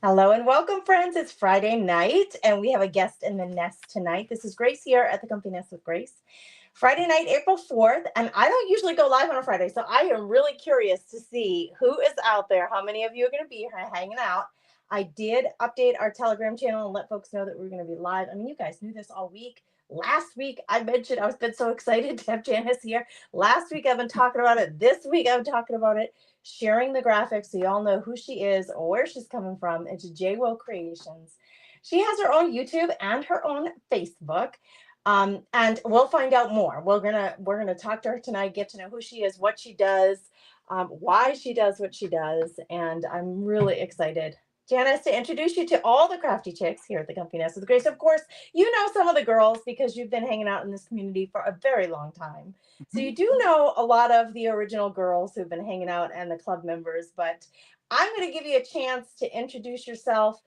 Hello and welcome, friends. It's Friday night, and we have a guest in the nest tonight. This is Grace here at the Comfy Nest with Grace. Friday night, April 4th, and I don't usually go live on a Friday, so I am really curious to see who is out there, how many of you are going to be here hanging out. I did update our Telegram channel and let folks know that we're going to be live. I mean, you guys knew this all week. Last week, I mentioned I was been so excited to have Janice here. Last week, I've been talking about it. This week, I'm talking about it, sharing the graphics so y'all know who she is or where she's coming from. It's JWill Creations. She has her own YouTube and her own Facebook. And we'll find out more. We're gonna talk to her tonight, get to know who she is, what she does, why she does what she does, and I'm really excited, Janice, to introduce you to all the crafty chicks here at the Comfy Nest with Grace. Of course, you know some of the girls because you've been hanging out in this community for a very long time. So you do know a lot of the original girls who've been hanging out and the club members, but I'm going to give you a chance to introduce yourself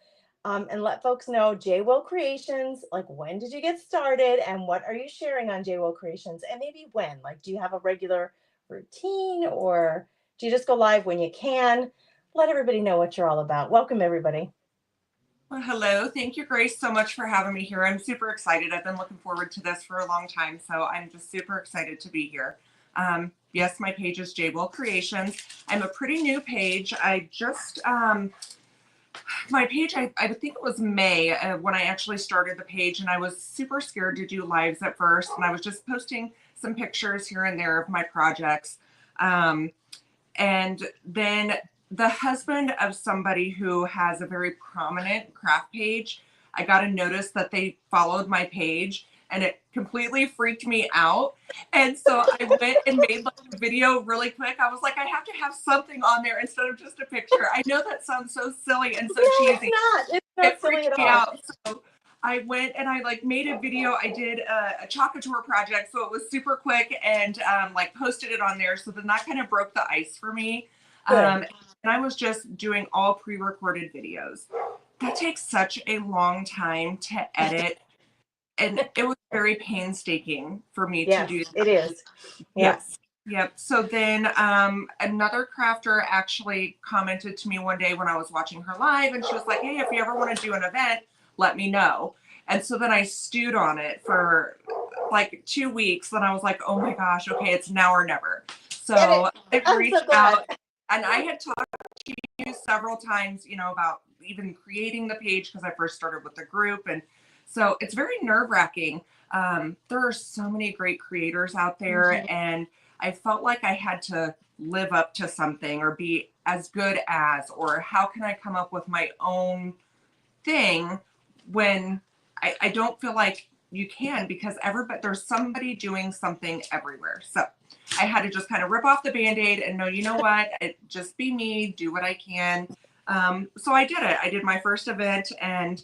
and let folks know JWill Creations, like when did you get started and what are you sharing on JWill Creations and maybe when? Like, do you have a regular routine or do you just go live when you can? Let everybody know what you're all about. Welcome, everybody. Well, hello. Thank you, Grace, so much for having me here. I'm super excited. I've been looking forward to this for a long time, so I'm just super excited to be here. Yes, my page is JWill Creations. I'm a pretty new page. I just, my page, I think it was May when I actually started the page, and I was super scared to do lives at first, and I was just posting some pictures here and there of my projects. And then the husband of somebody who has a very prominent craft page, I got a notice that they followed my page and it completely freaked me out. And so I went and made like a video really quick. I was like, I have to have something on there instead of just a picture. I know that sounds so silly and so cheesy. It's not silly freaked at me all. out. So I went and I like made a video. I did a Chocateur project, so it was super quick, and like posted it on there. So then that kind of broke the ice for me. And I was just doing all pre-recorded videos. That takes such a long time to edit, and it was very painstaking for me to do that. It is. Yes. Yep. So then another crafter actually commented to me one day when I was watching her live, and she was like, hey, if you ever want to do an event, let me know. And so then I stewed on it for like 2 weeks. Then I was like, oh my gosh, okay, it's now or never. So I reached out, and I had talked to you several times, you know, about even creating the page because I first started with the group. And so it's very nerve-wracking. There are so many great creators out there, and I felt like I had to live up to something or be as good as, or how can I come up with my own thing when I don't feel like you can, because there's somebody doing something everywhere. So I had to just kind of rip off the Band-Aid and know, you know what, just be me, do what I can. So I did it. I did my first event and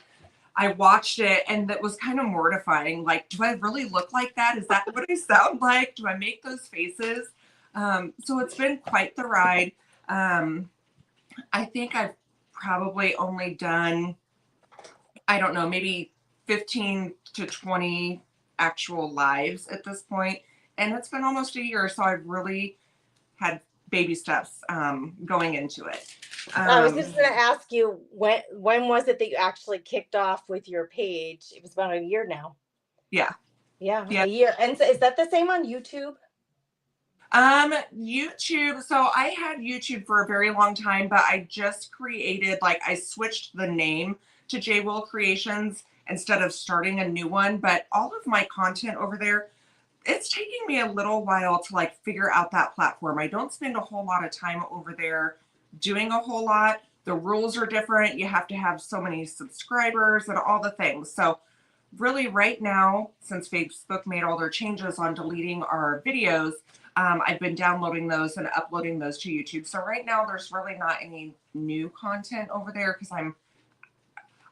I watched it, and that was kind of mortifying. Like, do I really look like that? Is that what I sound like? Do I make those faces? So it's been quite the ride. I think I've probably only done, I don't know, maybe 15 to 20 actual lives at this point. And it's been almost a year, so I've really had baby steps going into it. I was just going to ask you, when was it that you actually kicked off with your page? It was about a year now. Yeah. A year. And so is that the same on YouTube? YouTube. So I had YouTube for a very long time, but I just created, like, I switched the name to JWill Creations instead of starting a new one. But all of my content over there, it's taking me a little while to like figure out that platform. I don't spend a whole lot of time over there doing a whole lot. The rules are different. You have to have so many subscribers and all the things. So really right now, since Facebook made all their changes on deleting our videos, I've been downloading those and uploading those to YouTube. So right now there's really not any new content over there because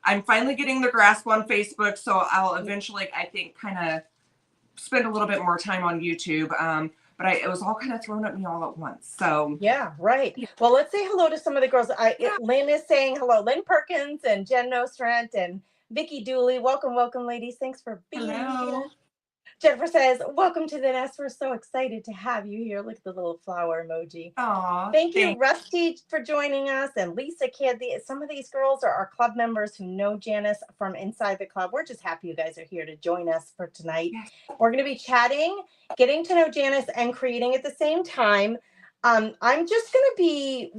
I'm finally getting the grasp on Facebook. So I'll eventually, I think, kind of spend a little bit more time on YouTube. But it was all kind of thrown at me all at once. So yeah, right. Well, let's say hello to some of the girls. Lynn is saying hello. Lynn Perkins and Jen Nostrand and Vicki Dooley. Welcome, welcome, ladies. Thanks for being here. Jennifer says, welcome to the nest. We're so excited to have you here. Look at the little flower emoji. Aw, Thank you, Rusty, for joining us, and Lisa Kidd. Some of these girls are our club members who know Janice from inside the club. We're just happy you guys are here to join us for tonight. Yes. We're going to be chatting, getting to know Janice, and creating at the same time. I'm just going to be,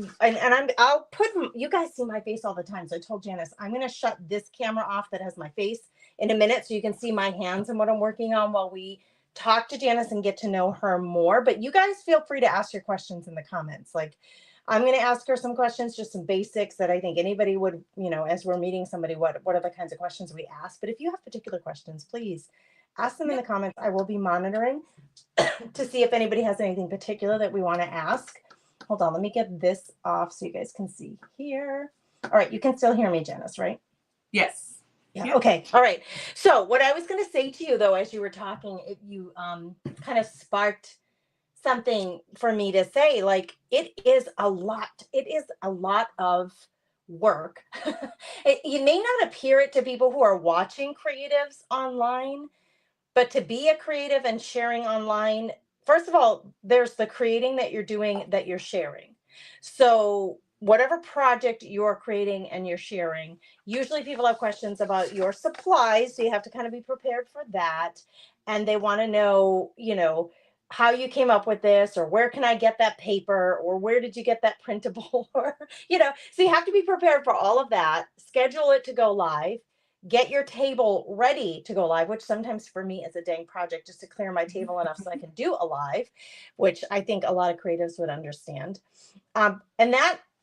I'll put, you guys see my face all the time. So I told Janice, I'm going to shut this camera off that has my face in a minute so you can see my hands and what I'm working on while we talk to Janice and get to know her more. But you guys feel free to ask your questions in the comments. Like, I'm going to ask her some questions, just some basics that I think anybody would, as we're meeting somebody, what are the kinds of questions we ask? But if you have particular questions, please ask them in the comments. I will be monitoring to see if anybody has anything particular that we want to ask. Hold on, let me get this off so you guys can see here. All right, you can still hear me, Janice, right? Yes. Yeah. Okay. All right. So what I was going to say to you, though, as you were talking, you kind of sparked something for me to say. Like, it is a lot. It is a lot of work. You may not appear it to people who are watching creatives online, but to be a creative and sharing online, first of all, there's the creating that you're doing that you're sharing. So whatever project you're creating and you're sharing, usually people have questions about your supplies. So you have to kind of be prepared for that. And they want to know, how you came up with this, or where can I get that paper, or where did you get that printable, or, so you have to be prepared for all of that, schedule it to go live, get your table ready to go live, which sometimes for me is a dang project just to clear my table enough so I can do a live, which I think a lot of creatives would understand. And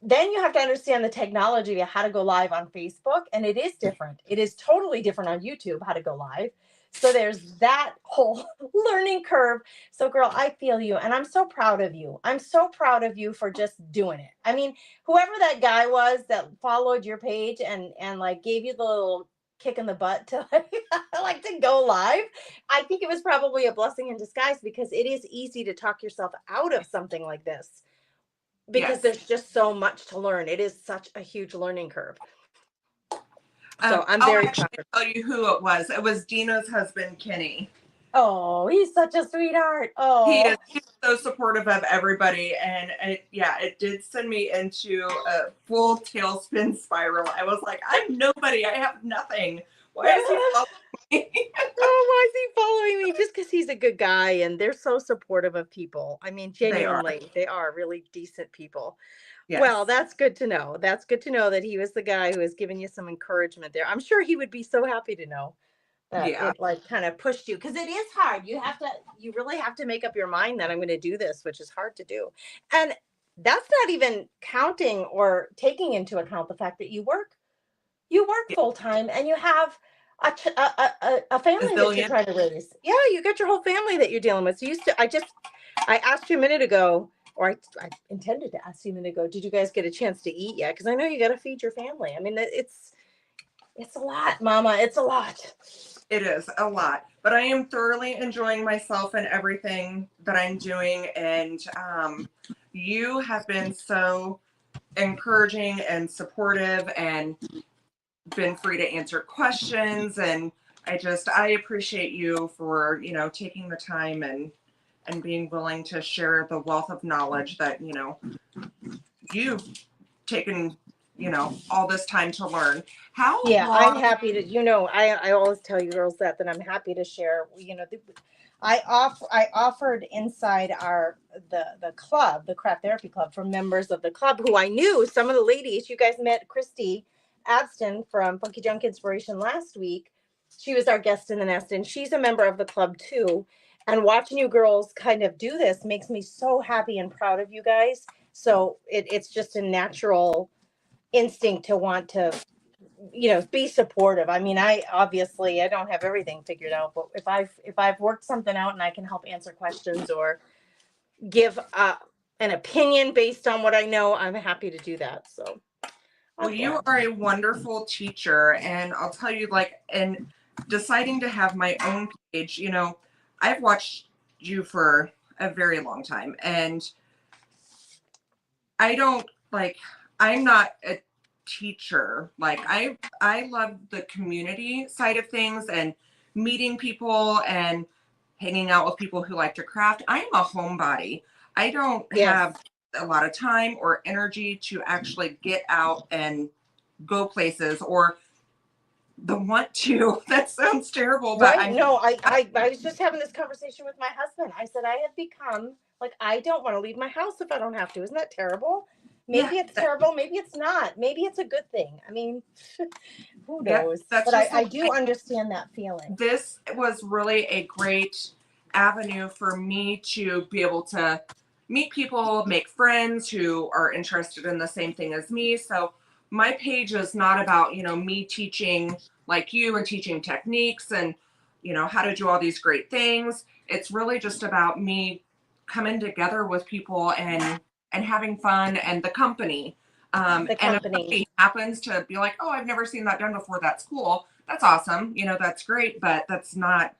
then you have to understand the technology of how to go live on Facebook. And it is different. It is totally different on YouTube, how to go live. So there's that whole learning curve. So girl, I feel you. And I'm so proud of you. I'm so proud of you for just doing it. I mean, whoever that guy was that followed your page and like gave you the little kick in the butt to like to go live, I think it was probably a blessing in disguise, because it is easy to talk yourself out of something like this, because there's just so much to learn. It is such a huge learning curve. So I'm very proud. I'll tell you who it was. It was Dina's husband, Kenny. Oh, he's such a sweetheart. Oh, He's so supportive of everybody, and it did send me into a full tailspin spiral. I was like, I'm nobody. I have nothing. Why is he following me? Oh, why is he following me? Just because he's a good guy, and they're so supportive of people. I mean, genuinely, they are really decent people. Yes. Well, that's good to know. That's good to know that he was the guy who was giving you some encouragement there. I'm sure he would be so happy to know that it like kind of pushed you, because it is hard. You really have to make up your mind that I'm going to do this, which is hard to do. And that's not even counting or taking into account the fact that you work full time, and you have a family that you're trying to raise. Yeah, you got your whole family that you're dealing with. So I asked you a minute ago, or I intended to ask you a minute ago, did you guys get a chance to eat yet? Because I know you got to feed your family. I mean, it's a lot, Mama. It's a lot. It is a lot, but I am thoroughly enjoying myself and everything that I'm doing. And you have been so encouraging and supportive, and been free to answer questions. And I appreciate you for, taking the time and being willing to share the wealth of knowledge that, you've taken, all this time to learn. I'm happy to, I always tell you girls that I'm happy to share. I offered inside the club, the craft therapy club, for members of the club who I knew. Some of the ladies, you guys met Christy Adston from Funky Junk Inspiration last week. She was our guest in the nest, and she's a member of the club too. And watching you girls kind of do this makes me so happy and proud of you guys. So it's just a natural instinct to want to, be supportive. I mean, I don't have everything figured out, but if I've worked something out and I can help answer questions or give an opinion based on what I know, I'm happy to do that. So. Well, you are a wonderful teacher, and I'll tell you, in deciding to have my own page, I've watched you for a very long time, and I'm not a teacher. I love the community side of things and meeting people and hanging out with people who like to craft. I'm a homebody. I don't have a lot of time or energy to actually get out and go places, or the want to. That sounds terrible, but Right? No, I was just having this conversation with my husband. I said I have become like, I don't want to leave my house if I don't have to. Isn't that terrible? yeah, Maybe it's terrible. Maybe it's not. Maybe it's a good thing. I mean, who yeah, knows? that's But just I do understand that feeling. this was really a great avenue for me to be able to meet people, make friends who are interested in the same thing as me. So my page is not about, me teaching like you and teaching techniques and, how to do all these great things. It's really just about me coming together with people and having fun, and the company. The And if company. somebody happens to be like, oh, I've never seen that done before, that's cool. That's awesome. That's great, but that's not,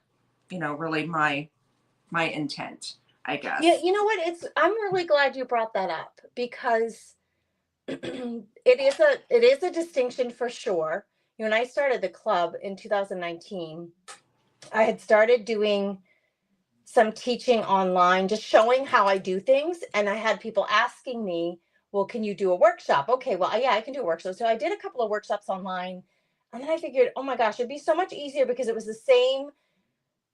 really my intent, I guess. Yeah, you know what? I'm really glad you brought that up, because it is a distinction for sure. When I started the club in 2019, I had started doing some teaching online, just showing how I do things. And I had people asking me, well, can you do a workshop? Okay, well, yeah, I can do a workshop. So I did a couple of workshops online. And then I figured, oh my gosh, it'd be so much easier, because it was the same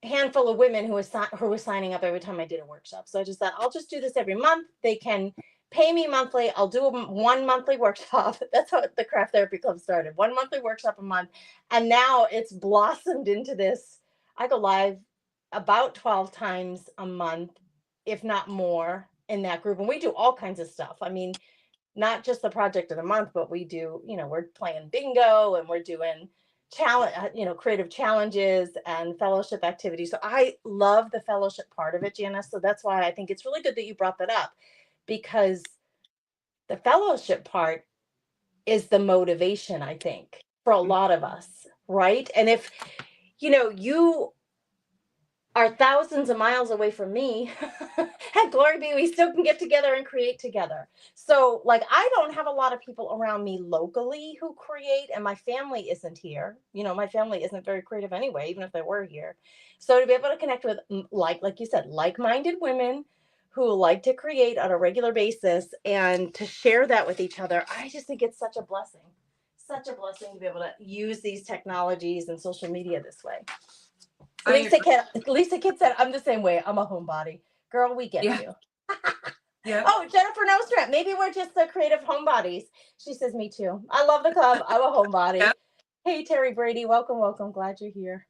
handful of women who was signing up every time I did a workshop. So I just thought, I'll just do this every month. They can pay me monthly. I'll do one monthly workshop. That's how the Craft Therapy Club started. One monthly workshop a month. And now it's blossomed into this. I go live about 12 times a month, if not more, in that group. And we do all kinds of stuff. I mean, not just the project of the month, but we do, we're playing bingo, and we're doing challenge, creative challenges and fellowship activities. So I love the fellowship part of it, Janice. So that's why I think it's really good that you brought that up, because the fellowship part is the motivation, I think, for a lot of us, right? And if, you are thousands of miles away from me, and glory be, we still can get together and create together. So, like, I don't have a lot of people around me locally who create, and my family isn't here. My family isn't very creative anyway, even if they were here. So to be able to connect with, like you said, like-minded women who like to create on a regular basis, and to share that with each other, I just think it's such a blessing. Such a blessing to be able to use these technologies and social media this way. Lisa Kid said, I'm the same way. I'm a homebody. Girl, we get you. Yeah. Oh, Jennifer Nostra. Maybe we're just the creative homebodies. She says, me too. I love the club. I'm a homebody. Yeah. Hey, Terry Brady. Welcome, welcome. Glad you're here.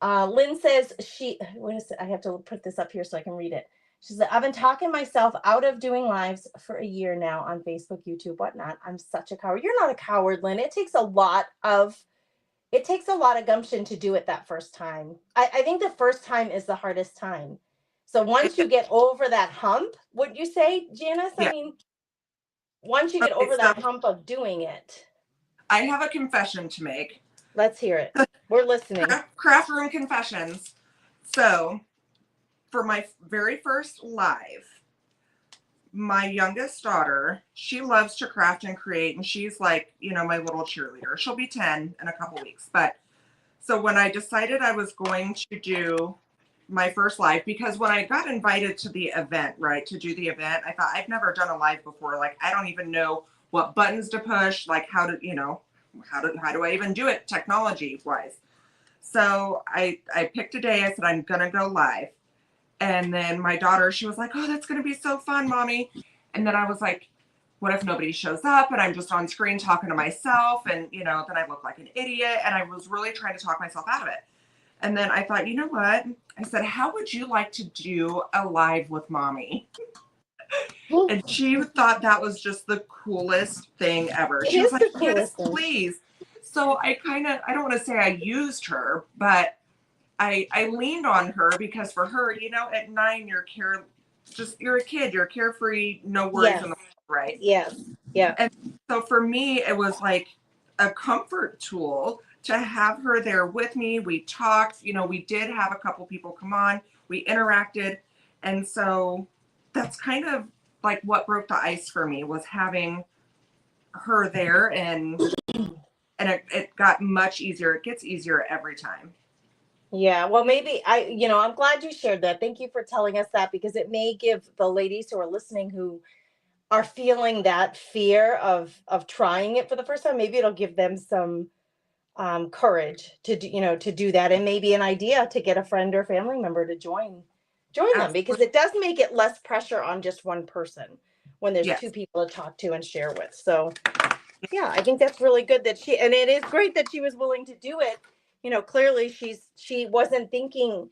Lynn says I have to put this up here so I can read it. She said, I've been talking myself out of doing lives for a year now on Facebook, YouTube, whatnot. I'm such a coward. You're not a coward, Lynn. It takes a lot of gumption to do it that first time. I think the first time is the hardest time. So once you get over that hump, would you say, Janice? Yeah. I mean, once you get over that hump of doing it. I have a confession to make. Let's hear it. We're listening. Craft room confessions. So for my very first live, my youngest daughter, she loves to craft and create, and she's like, my little cheerleader. She'll be 10 in a couple weeks. But so when I decided I was going to do my first live, because when I got invited to the event, right, to do the event, I thought, I've never done a live before. Like, I don't even know what buttons to push, like how do I even do it technology wise? So I picked a day. I said, I'm going to go live. And then my daughter, she was like, oh, that's going to be so fun, Mommy. And then I was like, what if nobody shows up and I'm just on screen talking to myself? And, then I look like an idiot. And I was really trying to talk myself out of it. And then I thought, you know what? I said, how would you like to do a live with Mommy? And she thought that was just the coolest thing ever. She was like, yes, please. So I don't want to say I used her, but I leaned on her, because for her, at 9, you're a kid, you're carefree, no worries in the world, right? Yes. Yeah. And so for me, it was like a comfort tool to have her there with me. We talked, we did have a couple people come on, we interacted. And so that's kind of like what broke the ice for me, was having her there, and it got much easier. It gets easier every time. Yeah, well, maybe I'm glad you shared that. Thank you for telling us that because it may give the ladies who are listening who are feeling that fear of trying it for the first time, maybe it'll give them some courage to do, to do that, and maybe an idea to get a friend or family member to join them, because Absolutely. it does make it less pressure on just one person when there's two Yes. people to talk to and share with. So yeah, I think that's really good that and it is great that she was willing to do it. Clearly she wasn't thinking,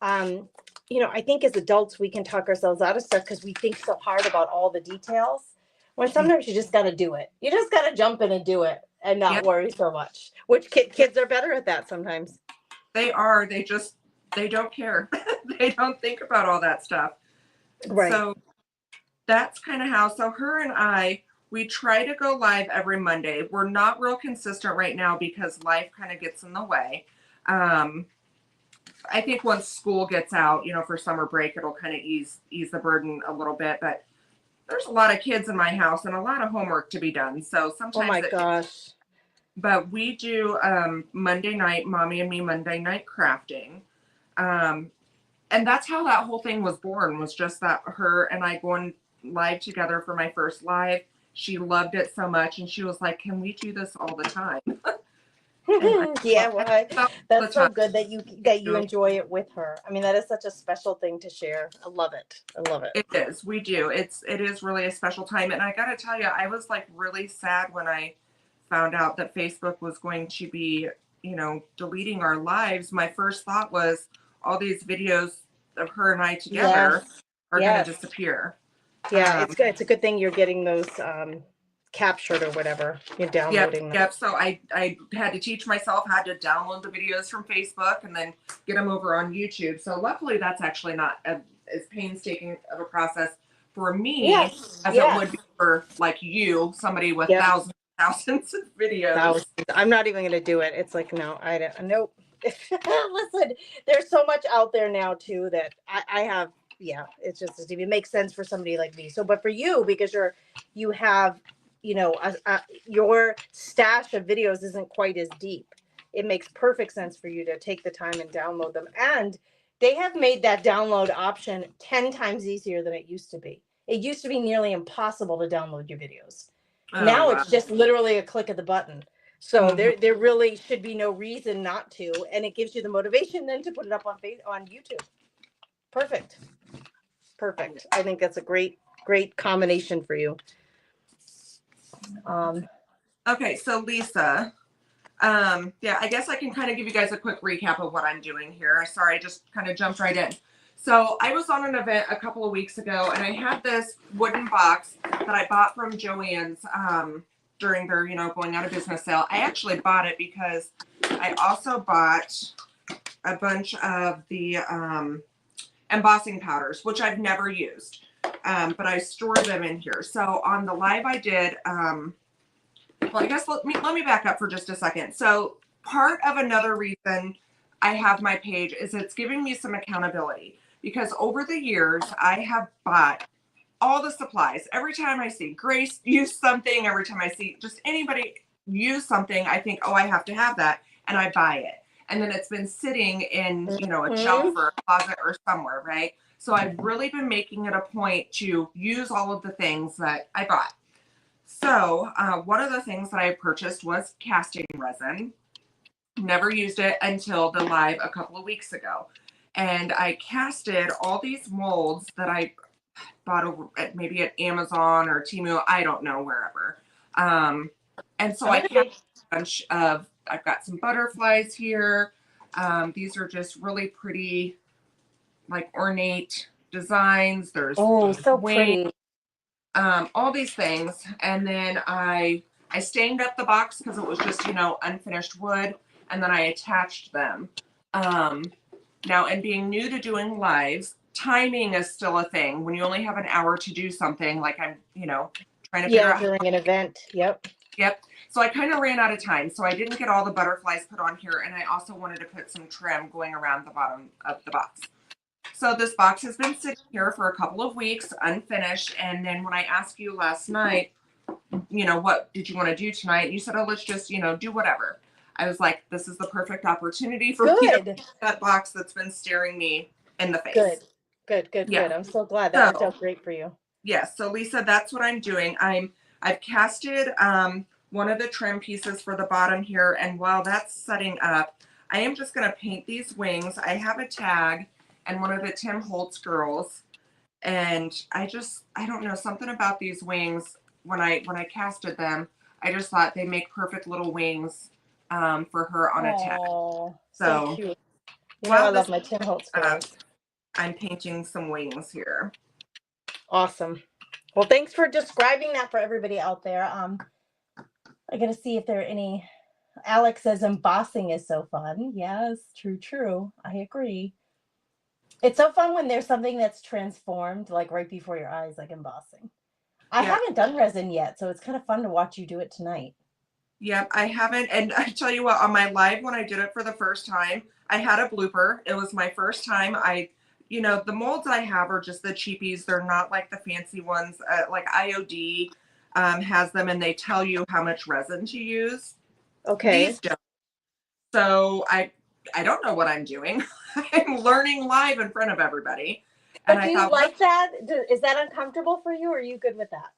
um, I think as adults we can talk ourselves out of stuff because we think so hard about all the details. When sometimes you just got to do it. You just got to jump in and do it and not Yep. worry so much. Which kids are better at that sometimes. They are. They don't care. They don't think about all that stuff. Right. So that's kind of how. So her and I, we try to go live every Monday. We're not real consistent right now because life kind of gets in the way. I think once school gets out, for summer break, it'll kind of ease the burden a little bit. But there's a lot of kids in my house and a lot of homework to be done. So Oh sometimes my gosh. but we do Monday night, mommy and me Monday night crafting. Um, and that's how that whole thing was born, was just that her and I going live together for my first live. She loved it so much and she was like, can we do this all the time? And Yeah, well, all the that's so time. good that you enjoy it with her. I mean, that is such a special thing to share. I love it. I love it. It is. We do. It is really a special time. And I got to tell you, I was like really sad when I found out that Facebook was going to be, deleting our lives. My first thought was all these videos of her and I Yes. together are going to Yes. disappear. Yeah, it's good. It's a good thing you're getting those captured or whatever. You're downloading them. Yep. So I had to teach myself how to download the videos from Facebook and then get them over on YouTube. So luckily that's actually not as painstaking of a process for me Yes. as it Yes. would be for like you, somebody with Yep. thousands of videos. Thousands. I'm not even going to do it. It's like, no, I don't. Nope. Listen, there's so much out there now too that I have. Yeah, it's just it makes sense for somebody like me. So, but for you, because you have, your stash of videos isn't quite as deep. It makes perfect sense for you to take the time and download them. And they have made that download option 10 times easier than it used to be. It used to be nearly impossible to download your videos. Oh, Now wow. it's just literally a click of the button. So there really should be no reason not to, and it gives you the motivation then to put it up on YouTube. Perfect. I think that's a great combination for you. Okay, so Lisa, yeah, I guess I can kind of give you guys a quick recap of what I'm doing here. Sorry, I just kind of jumped right in. So I was on an event a couple of weeks ago, and I had this wooden box that I bought from Joann's during their, going out of business sale. I actually bought it because I also bought a bunch of the embossing powders, which I've never used, but I store them in here. So on the live I did, well, I guess let me back up for just a second. So part of another reason I have my page is it's giving me some accountability, because over the years I have bought all the supplies. Every time I see Grace use something, every time I see just anybody use something, I think, oh, I have to have that, and I buy it. And then it's been sitting in, a shelf or a closet or somewhere, right? So I've really been making it a point to use all of the things that I bought. So one of the things that I purchased was casting resin. Never used it until the live a couple of weeks ago. And I casted all these molds that I bought over maybe at Amazon or Temu, I don't know, wherever. And so I cast a bunch of, I've got some butterflies here. These are just really pretty, like ornate designs. There's so wings, pretty. all these things. And then I stained up the box because it was just, unfinished wood. And then I attached them. Now, and being new to doing lives, timing is still a thing. When you only have an hour to do something, like I'm, trying to figure out during an event. Yep. So I kind of ran out of time. So I didn't get all the butterflies put on here. And I also wanted to put some trim going around the bottom of the box. So this box has been sitting here for a couple of weeks, unfinished. And then when I asked you last night, what did you want to do tonight? You said, oh, let's just, do whatever. I was like, this is the perfect opportunity for me to Good. that box that's been staring me in the Good. face. Good. Good. Yeah. Good. I'm so glad that worked So out great for you. yes, so Lisa, that's what I'm doing. I've casted one of the trim pieces for the bottom here, and while that's setting up, I am just going to paint these wings. I have a tag and one of the Tim Holtz girls, and I don't know, something about these wings when I casted them, I just thought they make perfect little wings for her on a tag. Oh, so So cute. You know, I while love this my Tim Holtz up, girls. I'm painting some wings here. Awesome. Well, thanks for describing that for everybody out there. I gotta see if there are any. Alex says embossing is so fun. Yes, true, true. I agree. It's so fun when there's something that's transformed, like right before your eyes, like embossing. I Yeah. haven't done resin yet, so it's kind of fun to watch you do it tonight. Yep, I haven't. And I tell you what, on my live when I did it for the first time, I had a blooper. It was my first time. The molds I have are just the cheapies. They're not like the fancy ones. Like IOD has them, and they tell you how much resin to use. Okay. These don't. So I don't know what I'm doing. I'm learning live in front of everybody. But And do I you thought, like that? Is that uncomfortable for you, or are you good with that?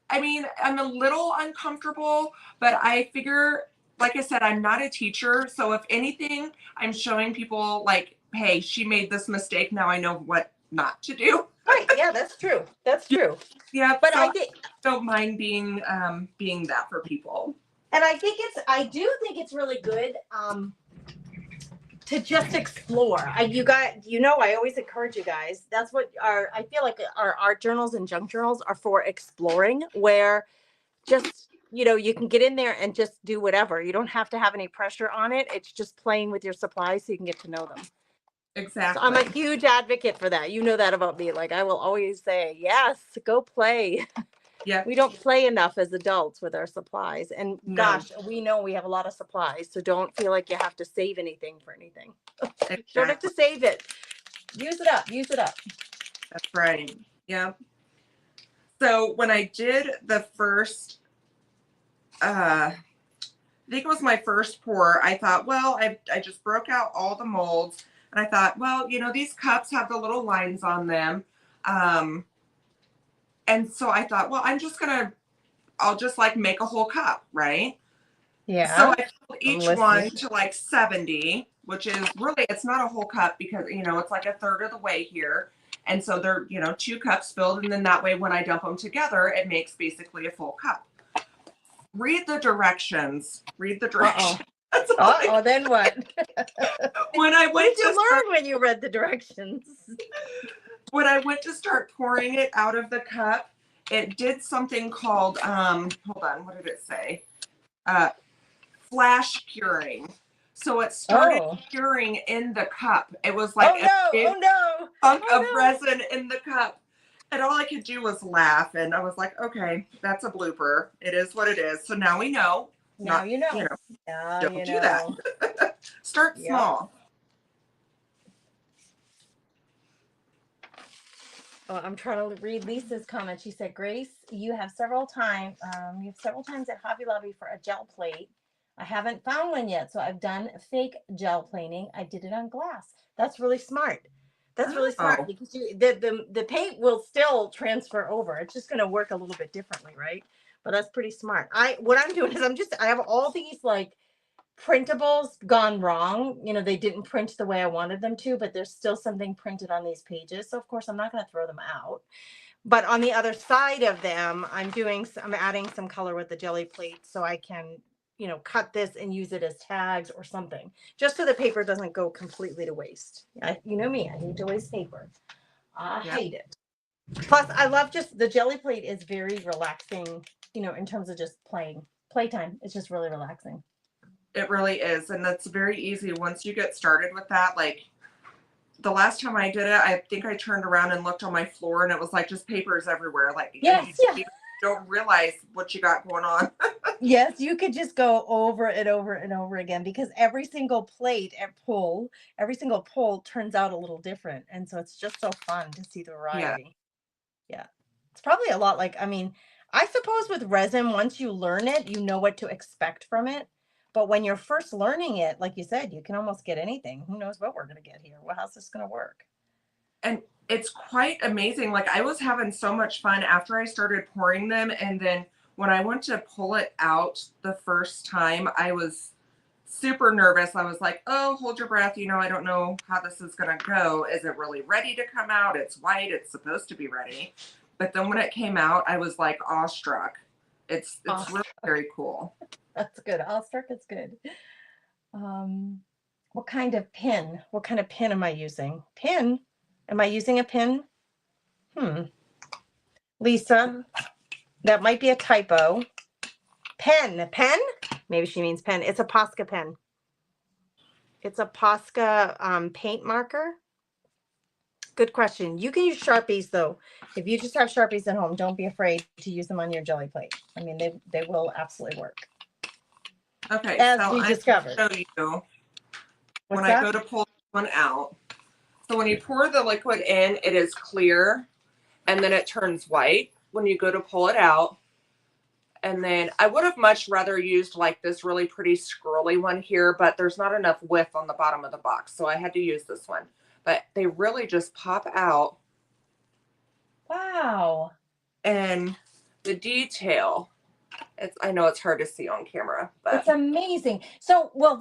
I mean, I'm a little uncomfortable, but I figure, like I said, I'm not a teacher. So if anything, I'm showing people like, hey, she made this mistake. Now I know what not to do. Right. Yeah, that's true. That's true. Yeah. But So I think, don't mind being that for people. and I do think it's really good to just explore. I always encourage you guys. That's what I feel like our art journals and junk journals are for, exploring, where just, you can get in there and just do whatever. You don't have to have any pressure on it. It's just playing with your supplies so you can get to know them. Exactly. So I'm a huge advocate for that. You know that about me. Like, I will always say, yes, go play. Yeah. We don't play enough as adults with our supplies. And No. gosh, we know we have a lot of supplies. So don't feel like you have to save anything for anything. Exactly. You don't have to save it. Use it up. Use it up. That's right. Yeah. So when I did the first, I think it was my first pour, I thought, well, I just broke out all the molds, and I thought, well, these cups have the little lines on them. And so I thought, well, I'll just like make a whole cup, right? Yeah. So I filled each one to like 70, which is really, it's not a whole cup because, it's like a third of the way here. And so they're, 2 cups filled. And then that way, when I dump them together, it makes basically a full cup. Read the directions. Read the directions. Uh-oh, then what? When I went to learn when you read the directions. When I went to start pouring it out of the cup, it did something called, hold on, what did it say? Flash curing. So it started curing in the cup. It was like a big chunk of resin in the cup. And all I could do was laugh. And I was like, okay, that's a blooper. It is what it is. So now we know. Now you know. Don't do that. Start small. Oh, I'm trying to read Lisa's comment. She said, Grace, you have several times at Hobby Lobby for a gel plate. I haven't found one yet, so I've done fake gel planing. I did it on glass. That's really smart. That's really smart because the paint will still transfer over. It's just going to work a little bit differently, right? But that's pretty smart. What I'm doing is I have all these like printables gone wrong. They didn't print the way I wanted them to, but there's still something printed on these pages. So of course I'm not going to throw them out. But on the other side of them, I'm adding some color with the jelly plate so I can, cut this and use it as tags or something, just so the paper doesn't go completely to waste. You know me, I hate to waste paper. I hate it. Plus, I love just the jelly plate is very relaxing, in terms of just playtime. It's just really relaxing. It really is. And that's very easy once you get started with that. Like the last time I did it, I think I turned around and looked on my floor and it was like just papers everywhere. Like you don't realize what you got going on. Yes, you could just go over and over and over again because every single every single pull turns out a little different. And so it's just so fun to see the variety. Yeah. It's probably a lot like, I suppose with resin, once you learn it, you know what to expect from it. But when you're first learning it, like you said, you can almost get anything. Who knows what we're going to get here? Well, how's this going to work? And it's quite amazing. Like I was having so much fun after I started pouring them. And then when I went to pull it out the first time, I was super nervous. I was like, oh, hold your breath. You know, I don't know how this is going to go. Is it really ready to come out? It's white. It's supposed to be ready. But then when it came out, I was like awestruck. It's really very cool. That's good. Awestruck is good. What kind of pin? What kind of pin am I using? Pin? Am I using a pin? Lisa, that might be a typo. Pen? Maybe she means pen. It's a Posca pen. It's a Posca paint marker. Good question. You can use Sharpies though. If you just have Sharpies at home, don't be afraid to use them on your jelly plate. I mean, they will absolutely work. Okay, as so we I discovered. show you What's when that? I go to pull one out. So when you pour the liquid in, it is clear and then it turns white when you go to pull it out. And then I would have much rather used like this really pretty scrolly one here, but there's not enough width on the bottom of the box. So I had to use this one, but they really just pop out. Wow. And the detail, I know it's hard to see on camera, but it's amazing. So will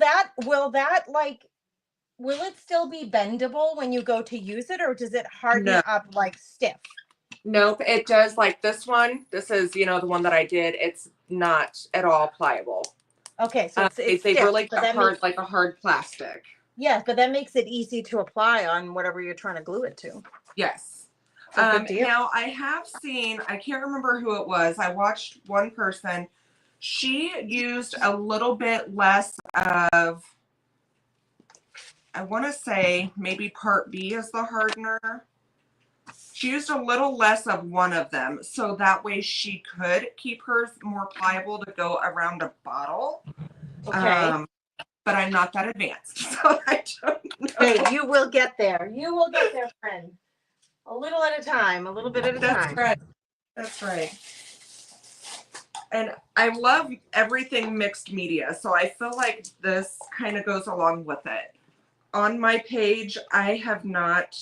it still be bendable when you go to use it, or does it harden up like stiff? Nope, it does. Like this one, this is, you know, the one that I did. It's not at all pliable. Okay, so it's they stiff, really got hard, like a hard plastic. Yes, but that makes it easy to apply on whatever you're trying to glue it to. Yes. Good deal. Now I have seen, I can't remember who it was. I watched one person. She used a little bit less of, I want to say maybe part B is the hardener. She used a little less of one of them, so that way she could keep hers more pliable to go around a bottle. Okay. But I'm not that advanced, so I don't know. Hey, you will get there. You will get there, friend. A little at a time, a little bit at a time. That's right. That's right. And I love everything mixed media, so I feel like this kind of goes along with it. On my page, I have not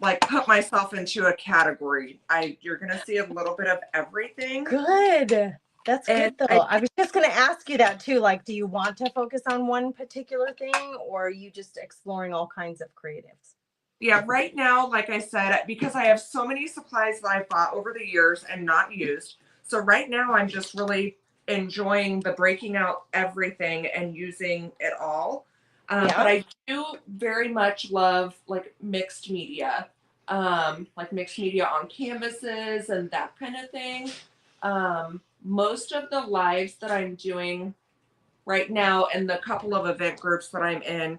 like put myself into a category. You're gonna see a little bit of everything. Good. That's good though. I was just gonna ask you that too. Like, do you want to focus on one particular thing, or are you just exploring all kinds of creatives? Yeah, right now, like I said, because I have so many supplies that I've bought over the years and not used. So right now I'm just really enjoying the breaking out everything and using it all. But I do very much love like mixed media on canvases and that kind of thing. Most of the lives that I'm doing right now and the couple of event groups that I'm in,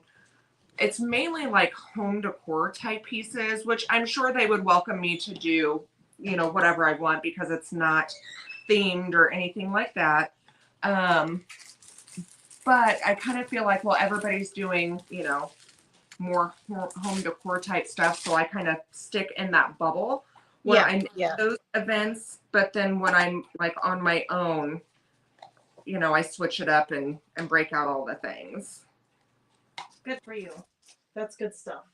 it's mainly like home decor type pieces, which I'm sure they would welcome me to do, you know, whatever I want because it's not themed or anything like that. But I kind of feel like, well, everybody's doing, you know, more home decor type stuff. So I kind of stick in that bubble when I'm in those events. But then when I'm like on my own, you know, I switch it up and break out all the things. Good for you. That's good stuff.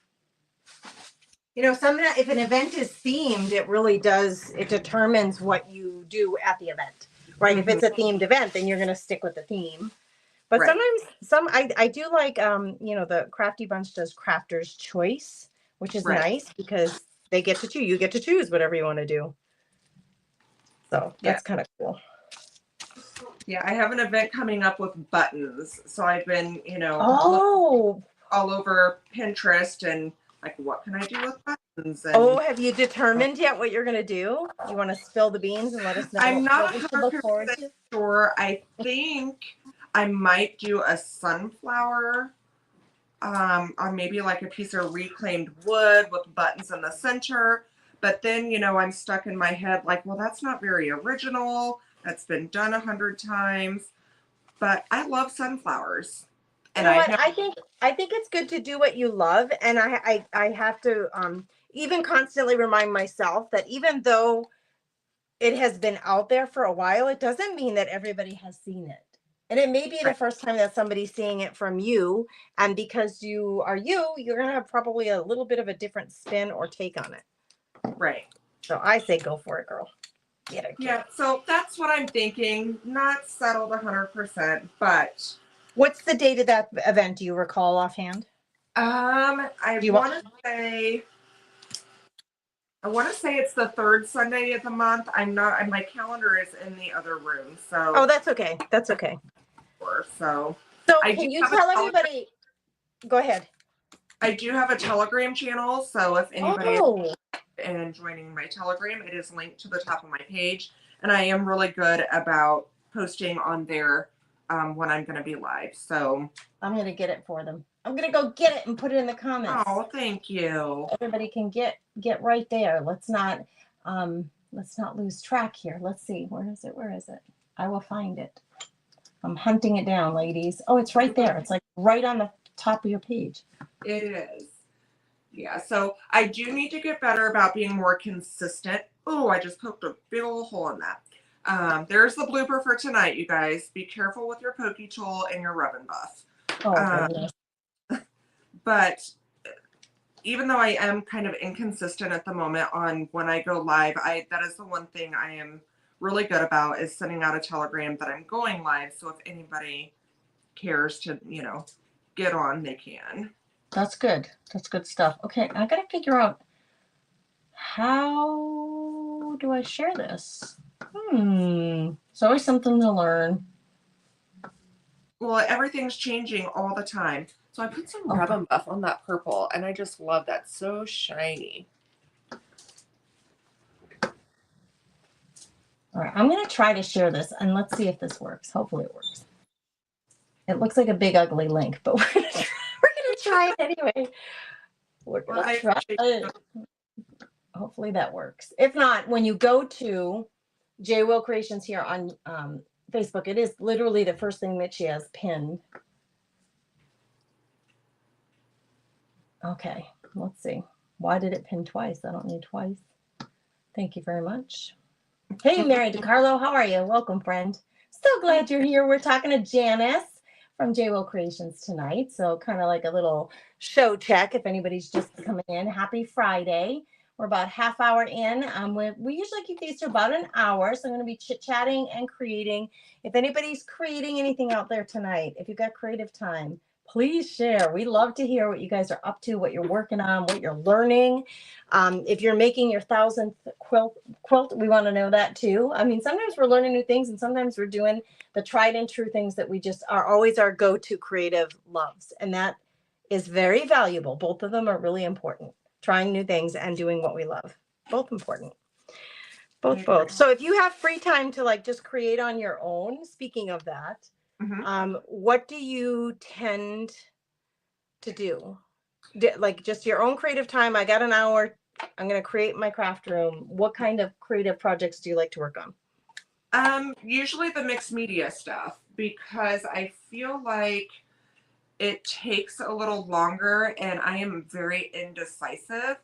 You know, sometimes if an event is themed, it really does, it determines what you do at the event, right? If it's a themed event, then you're going to stick with the theme. But sometimes I do like, you know, the Crafty Bunch does Crafter's Choice, which is nice because they get to choose. You get to choose whatever you want to do. So that's kind of cool. Yeah, I have an event coming up with buttons. So I've been, you know, all over Pinterest and like, what can I do with buttons? And, have you determined yet what you're going to do? You want to spill the beans and let us know? I'm not 100% sure. I think I might do a sunflower on maybe like a piece of reclaimed wood with buttons in the center. But then, you know, I'm stuck in my head like, well, that's not very original. That's been done 100 times. But I love sunflowers. And you know what? I think it's good to do what you love. And I have to even constantly remind myself that even though it has been out there for a while, it doesn't mean that everybody has seen it. And it may be the Right. first time that somebody's seeing it from you. And because you are you, you're going to have probably a little bit of a different spin or take on it. Right. So I say go for it, girl. Get it. Yeah, so that's what I'm thinking. Not settled 100%, but What's the date of that event? Do you recall offhand? I Do you want to say it's the third Sunday of the month. I'm not, and my calendar is in the other room, so. Oh, that's okay. That's okay. So I can do you have a tell everybody? Go ahead. I do have a Telegram channel, so if anybody Oh, is in joining my Telegram, it is linked to the top of my page, and I am really good about posting on there when I'm going to be live. So I'm going to get it for them. I'm going to go get it and put it in the comments. oh, thank you. Everybody can get right there. Let's not lose track here. Let's see. Where is it? I will find it. I'm hunting it down, ladies. Oh, it's right there. It's like right on the top of your page. It is. Yeah, so I do need to get better about being more consistent. Oh, I just poked a big old hole in that. There's the blooper for tonight, you guys. Be careful with your pokey tool and your rub and buff. Oh, goodness. But even though I am kind of inconsistent at the moment on when I go live, that is the one thing I am really good about, is sending out a telegram that I'm going live. So if anybody cares to, get on, they can. That's good. That's good stuff. Okay, I got to figure out, how do I share this? It's always something to learn. Well, everything's changing all the time. So I put some rub and buff on that purple, and I just love that. So shiny. All right, I'm going to try to share this, and let's see if this works. Hopefully it works. It looks like a big ugly link, but we're going to try it anyway. We're going to try it. Hopefully that works. If not, when you go to JWill Creations here on Facebook, it is literally the first thing that she has pinned. Okay, let's see. Why did it pin twice? I don't need twice. Thank you very much. Hey, Mary DiCarlo, how are you? Welcome, friend. So glad you're here. We're talking to Janice from JWill Creations tonight. So kind of like a little show check if anybody's just coming in. Happy Friday. We're about half hour in. We usually keep these to about an hour. So I'm going to be chit-chatting and creating. If anybody's creating anything out there tonight, if you've got creative time, please share. We love to hear what you guys are up to, what you're working on, what you're learning. If you're making your 1,000th quilt, we want to know that too. I mean, sometimes we're learning new things and sometimes we're doing the tried and true things that we just are always our go-to creative loves. And that is very valuable. Both of them are really important. Trying new things and doing what we love. Both important. Both. So if you have free time to like just create on your own, speaking of that, what do you tend to do? Like just your own creative time. I got an hour. I'm going to create my craft room. What kind of creative projects do you like to work on? Usually the mixed media stuff, because I feel like it takes a little longer and I am very indecisive.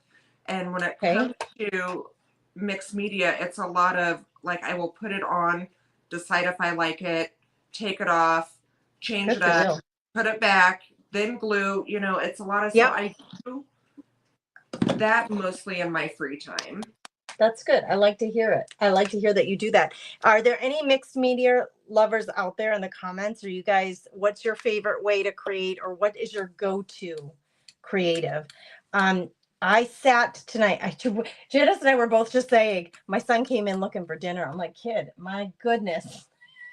And when it comes to mixed media, it's a lot of like, I will put it on, decide if I like it, take it off, change it up, put it back, then glue. It's a lot of stuff. I do that mostly in my free time. That's good. I like to hear it. I like to hear that you do that. Are there any mixed media lovers out there in the comments? Or you guys, what's your favorite way to create, or what is your go-to creative? I sat tonight. Janice and I were both just saying, my son came in looking for dinner. I'm like, kid, my goodness.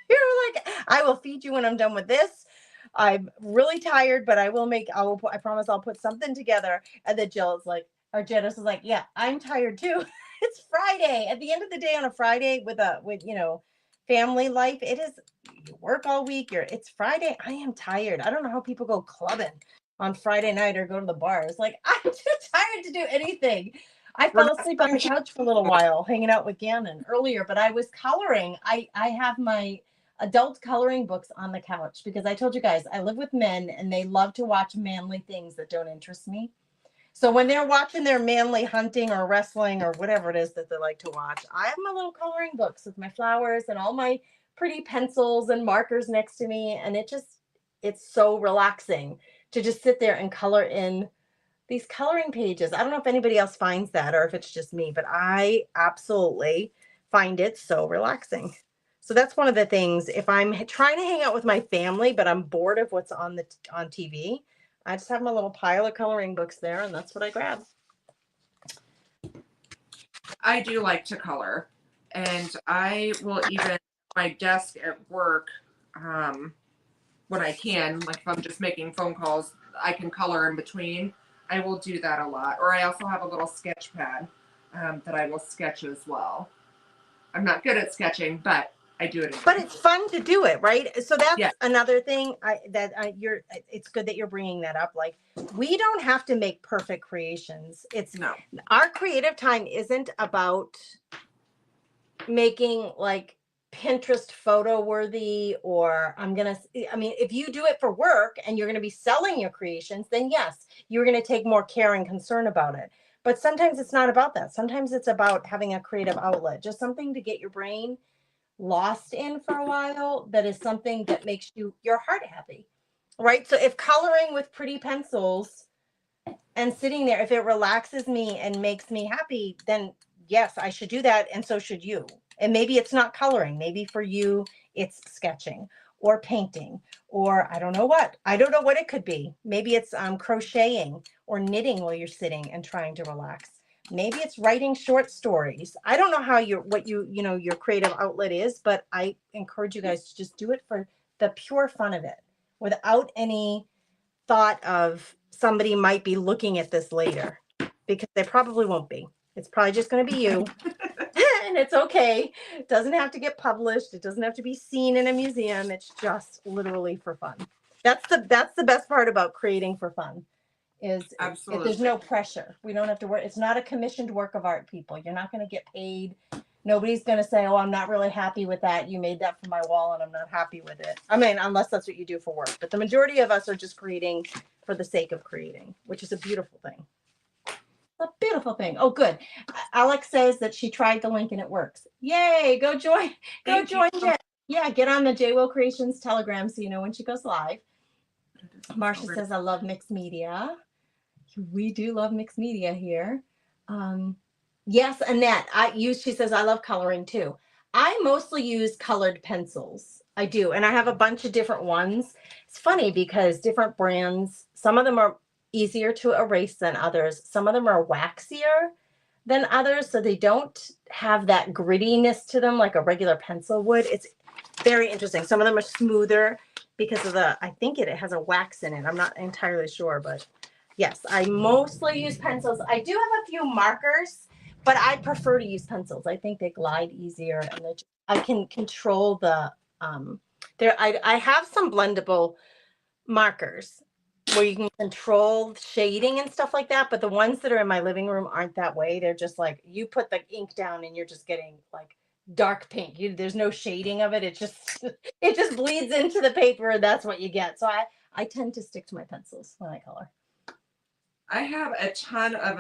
You're like, I will feed you when I'm done with this. I'm really tired, but I promise I'll put something together. And then Janice is like, yeah, I'm tired too. It's Friday. At the end of the day on a Friday with family life, it is, you work all week. It's Friday. I am tired. I don't know how people go clubbing on Friday night or go to the bars. Like, I'm too tired to do anything. I fell asleep on the couch for a little while hanging out with Gannon earlier, but I was coloring. I have my adult coloring books on the couch because I told you guys I live with men and they love to watch manly things that don't interest me. So when they're watching their manly hunting or wrestling or whatever it is that they like to watch, I have my little coloring books with my flowers and all my pretty pencils and markers next to me, and it's so relaxing to just sit there and color in these coloring pages. I don't know if anybody else finds that or if it's just me, but I absolutely find it so relaxing. So that's one of the things. If I'm trying to hang out with my family, but I'm bored of what's on TV, I just have my little pile of coloring books there, and that's what I grab. I do like to color, and I will even my desk at work, when I can, like if I'm just making phone calls, I can color in between. I will do that a lot. Or I also have a little sketch pad that I will sketch as well. I'm not good at sketching, but I do it. But it's fun to do it, right? So that's Yeah. another thing it's good that you're bringing that up. Like, we don't have to make perfect creations. No. Our creative time isn't about making like Pinterest photo worthy, or I mean, if you do it for work and you're going to be selling your creations, then yes, you're going to take more care and concern about it. But sometimes it's not about that. Sometimes it's about having a creative outlet, just something to get your brain lost in for a while, that is something that makes your heart happy, right? So if coloring with pretty pencils and sitting there, if it relaxes me and makes me happy, then yes, I should do that, and so should you. And maybe it's not coloring, maybe for you it's sketching or painting, or I don't know what it could be. Maybe it's crocheting or knitting while you're sitting and trying to relax. Maybe it's writing short stories. I don't know how your creative outlet is, but I encourage you guys to just do it for the pure fun of it, without any thought of somebody might be looking at this later, because they probably won't be. It's probably just going to be you. And it's okay. It doesn't have to get published. It doesn't have to be seen in a museum. It's just literally for fun. That's the best part about creating for fun. If there's no pressure. We don't have to work. It's not a commissioned work of art, people. You're not going to get paid. Nobody's going to say, oh, I'm not really happy with that. You made that for my wall and I'm not happy with it. I mean, unless that's what you do for work. But the majority of us are just creating for the sake of creating, which is a beautiful thing. A beautiful thing. Oh, good. Alex says that she tried the link and it works. Yay. Go join. Jen. Yeah, get on the JWill Creations Telegram so you know when she goes live. Marcia says, I love mixed media. We do love mixed media here. Yes, Annette, she says, I love coloring too. I mostly use colored pencils. I do. And I have a bunch of different ones. It's funny because different brands, some of them are easier to erase than others. Some of them are waxier than others, so they don't have that grittiness to them like a regular pencil would. It's very interesting. Some of them are smoother because of I think it has a wax in it. I'm not entirely sure, but yes, I mostly use pencils. I do have a few markers, but I prefer to use pencils. I think they glide easier, and I can control the I have some blendable markers where you can control shading and stuff like that, but the ones that are in my living room aren't that way. They're just like, you put the ink down and you're just getting like dark pink. There's no shading of it. It just bleeds into the paper, and that's what you get. So I tend to stick to my pencils when I color. I have a ton of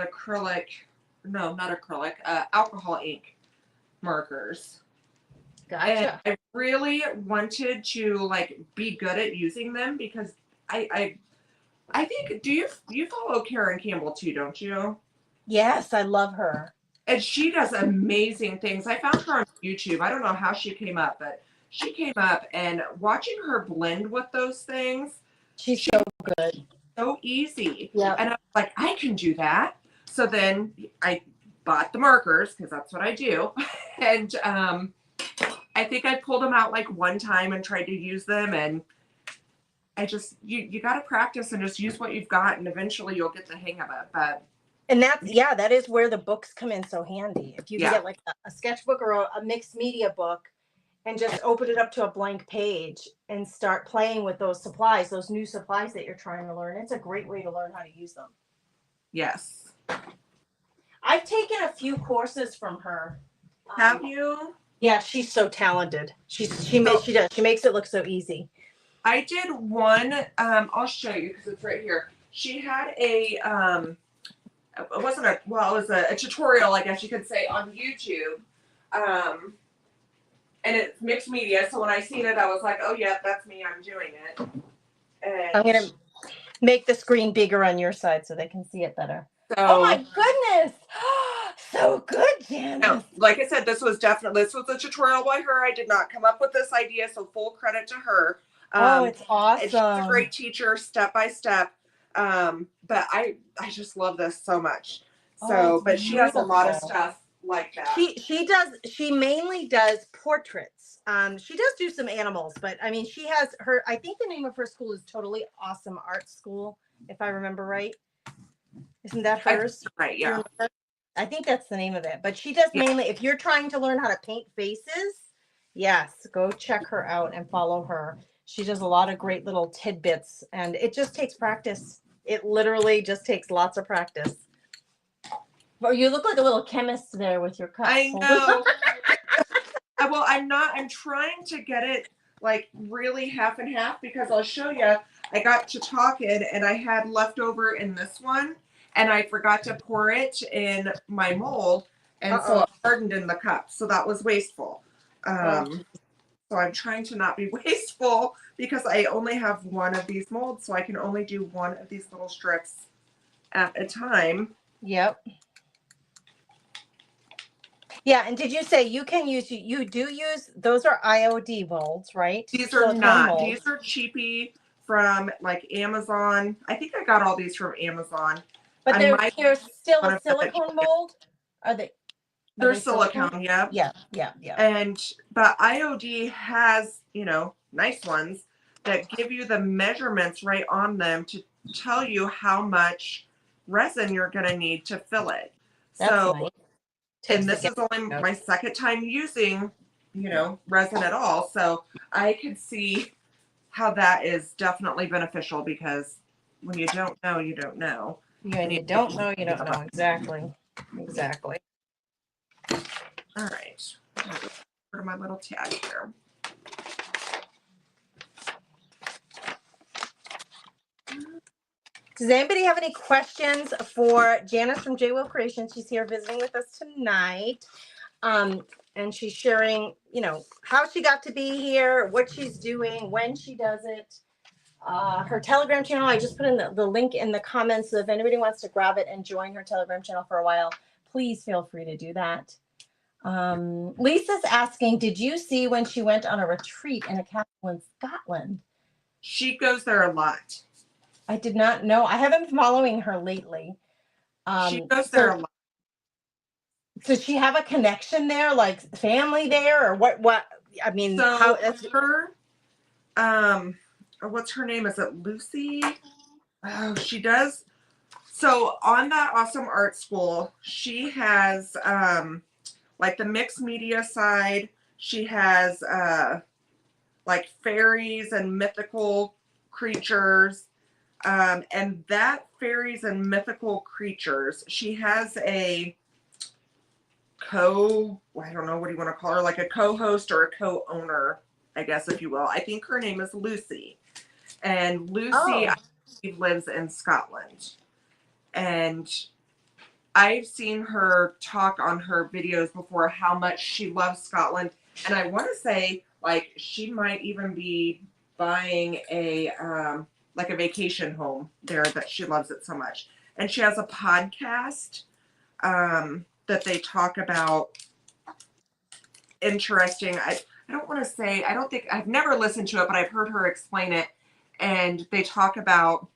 alcohol ink markers. Gotcha. And I really wanted to like be good at using them because I think, do you follow Karen Campbell too, don't you? Yes, I love her. And she does amazing things. I found her on YouTube. I don't know how she came up, but she came up, and watching her blend with those things. She's so good. So easy. Yeah. And I was like, I can do that. So then I bought the markers because that's what I do. And I think I pulled them out like one time and tried to use them, and I just you got to practice and just use what you've got, and eventually you'll get the hang of it. But that is where the books come in so handy. If you can get like a sketchbook or a mixed media book and just open it up to a blank page and start playing with those supplies, those new supplies that you're trying to learn, it's a great way to learn how to use them. Yes. I've taken a few courses from her. Have you? Yeah, she's so talented. She does. She makes it look so easy. I did one. I'll show you because it's right here. She had a it was a tutorial, I guess you could say, on YouTube. and it's mixed media. So when I seen it, I was like, oh yeah, that's me. I'm doing it. And I'm going to make the screen bigger on your side so they can see it better. so, Oh my goodness. So good, no, Janice. like I said, this was a tutorial by her. I did not come up with this idea, so full credit to her. It's awesome. She's a great teacher, step by step. But I just love this so much. So, but she has a lot of stuff like that. She mainly does portraits. She does do some animals, but I mean, she has I think the name of her school is Totally Awesome Art School, if I remember right. Isn't that hers? Right, yeah. I think that's the name of it. But she does mainly, if you're trying to learn how to paint faces, yes, go check her out and follow her. She does a lot of great little tidbits, and it just takes practice. It literally just takes lots of practice. Well, you look like a little chemist there with your cups. I know. Well, I'm trying to get it like really half and half, because I'll show you. I got to talking and I had leftover in this one, and I forgot to pour it in my mold, and so it hardened in the cup. So that was wasteful. So I'm trying to not be wasteful, because I only have one of these molds, so I can only do one of these little strips at a time. Yep. Yeah, and did you say you do use, those are IOD molds, right? These are not. These are cheapy from like Amazon. I think I got all these from Amazon. But they're still a silicone mold? They're silicone, yeah. Yeah. But IOD has, nice ones that give you the measurements right on them to tell you how much resin you're going to need to fill it. That's nice. And this is only my second time using, resin at all. So I could see how that is definitely beneficial, because when you don't know, you don't know. Yeah, you don't know, you don't know. Exactly. All right. For my little tag here. Does anybody have any questions for Janice from JWill Creations? She's here visiting with us tonight. And she's sharing, how she got to be here, what she's doing, when she does it. Her Telegram channel, I just put in the link in the comments. So if anybody wants to grab it and join her Telegram channel for a while, please feel free to do that. Lisa's asking, did you see when she went on a retreat in a castle in Scotland? She goes there a lot. I did not know. I haven't been following her lately. She goes there a lot. Does she have a connection there, like family there, or what? I mean, so her, what's her name? Is it Lucy? Oh, she does. So on that Awesome Art School, she has like the mixed media side. She has like fairies and mythical creatures. And that fairies and mythical creatures, she has I don't know, what do you want to call her? Like a co-host or a co-owner, I guess, if you will. I think her name is Lucy. And Lucy lives in Scotland. And I've seen her talk on her videos before how much she loves Scotland. And I want to say, like, she might even be buying a vacation home there, that she loves it so much. And she has a podcast that they talk about interesting. I don't want to say, I don't think, I've never listened to it, but I've heard her explain it. And they talk about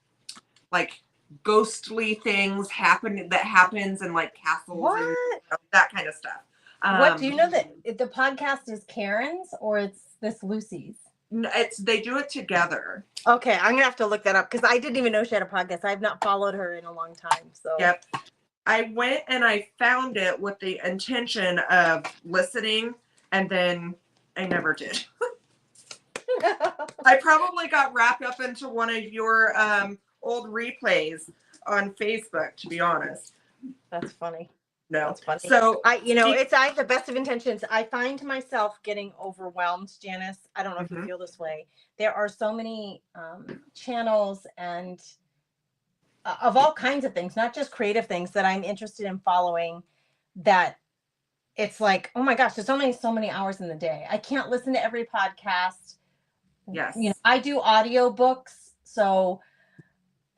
like ghostly things that happens in like castles and that kind of stuff. What do you know, that the podcast is Karen's or it's this Lucy's? They do it together. Okay, I'm gonna have to look that up, because I didn't even know she had a podcast. I've not followed her in a long time. So yep, I went and I found it with the intention of listening, and then I never did. I probably got wrapped up into one of your old replays on Facebook, to be honest. That's funny. No, that's funny. So I have the best of intentions. I find myself getting overwhelmed, Janice. I don't know if you feel this way. There are so many channels and of all kinds of things, not just creative things, that I'm interested in following, that it's like, oh my gosh, there's only so many hours in the day. I can't listen to every podcast. Yes. You know, I do audio books, so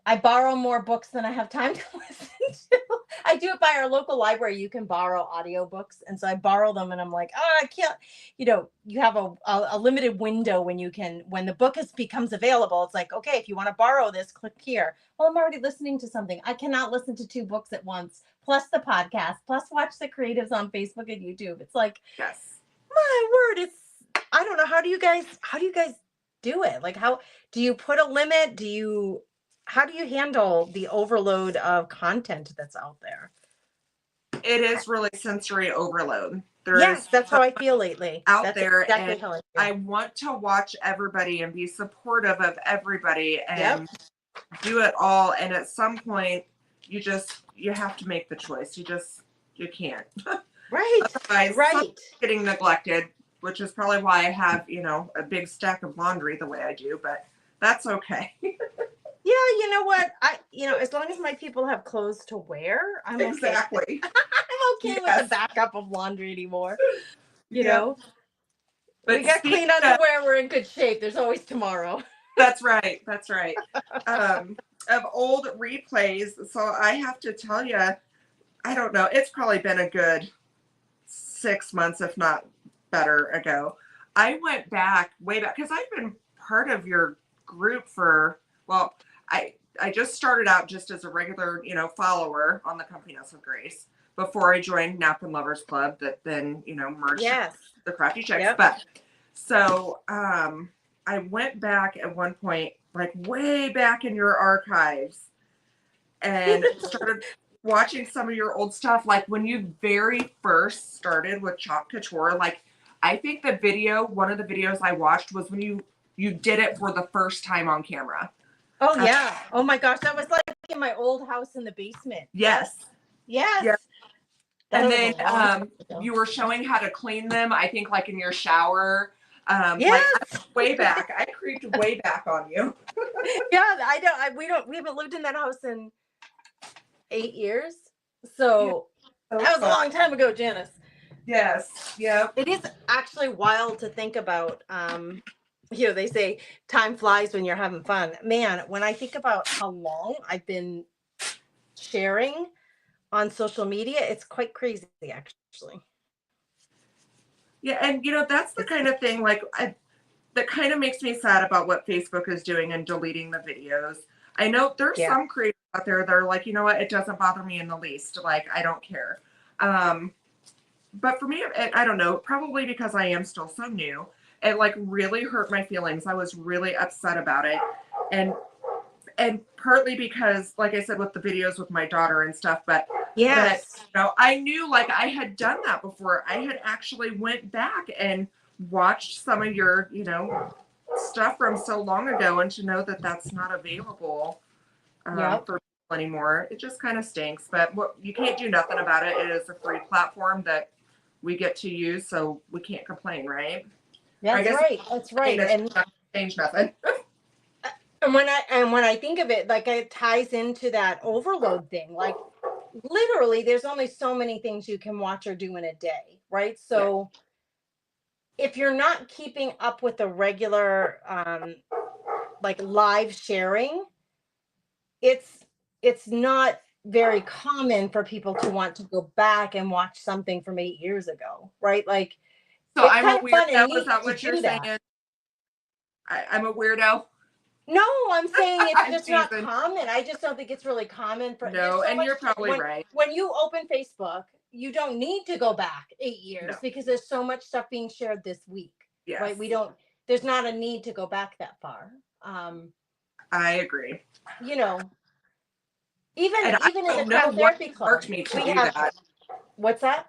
I borrow more books than I have time to listen to. I do it by our local library. You can borrow audiobooks. And so I borrow them and I'm like, oh, I can't, you know, you have a limited window when you can, when the book becomes available, it's like, okay, if you want to borrow this, click here. Well, I'm already listening to something. I cannot listen to 2 books at once, plus the podcast, plus watch the creatives on Facebook and YouTube. It's like, Yes. my word, I don't know. How do you guys do it? Like, how do you put a limit? How do you handle the overload of content that's out there? It is really sensory overload. Yes, that's how I feel lately. That's there, exactly and how I feel. I want to watch everybody and be supportive of everybody and do it all. And at some point, you have to make the choice. You can't. Right. Otherwise, right. Getting neglected, which is probably why I have, a big stack of laundry the way I do, but that's okay. Yeah, you know what? As long as my people have clothes to wear, I'm exactly. Okay. I'm okay with the backup of laundry anymore. You know? But we got clean underwear, we're in good shape. There's always tomorrow. That's right. That's right. Of old replays. So I have to tell you, I don't know. It's probably been a good 6 months, if not better ago. I went way back because I've been part of your group I just started out just as a regular, follower on the Company Nest with Grace before I joined Napkin Lovers Club that then, merged the Crafty Chicks. Yep. But so I went back at one point, like way back in your archives and started watching some of your old stuff. Like when you very first started with Chalk Couture, like I think one of the videos I watched was when you did it for the first time on camera. Oh yeah. Oh my gosh. That was like in my old house in the basement. Yes. Yes. And then you were showing how to clean them, I think like in your shower. Like way back. I creeped way back on you. Yeah, we haven't lived in that house in 8 years. So that was a long time ago, Janice. Yes. Yeah. It is actually wild to think about. They say time flies when you're having fun. Man, when I think about how long I've been sharing on social media, it's quite crazy, actually. Yeah, and that's the kind of thing that kind of makes me sad about what Facebook is doing and deleting the videos. I know there's some creators out there that are like, you know what, it doesn't bother me in the least. Like, I don't care. But for me, I don't know, probably because I am still so new, it like really hurt my feelings. I was really upset about it. And partly because, like I said, with the videos with my daughter and stuff, but I knew like I had done that before. I had actually went back and watched some of your, stuff from so long ago, and to know that that's not available for people anymore, it just kind of stinks. But you can't do nothing about it. It is a free platform that we get to use, so we can't complain, right? That's right. That's right. And change nothing. And when I think of it, like it ties into that overload thing. Like literally, there's only so many things you can watch or do in a day, right? So if you're not keeping up with the regular like live sharing, it's not very common for people to want to go back and watch something from 8 years ago, right? Like, so I'm a weirdo. Is that what you're saying? I'm a weirdo. No, I'm saying it's just not common. I just don't think it's really common for. No, and you're probably right. When you open Facebook, you don't need to go back 8 years because there's so much stuff being shared this week. Yes. Right? There's not a need to go back that far. I agree. Even in the Craft Therapy Club, me to do that. What's that?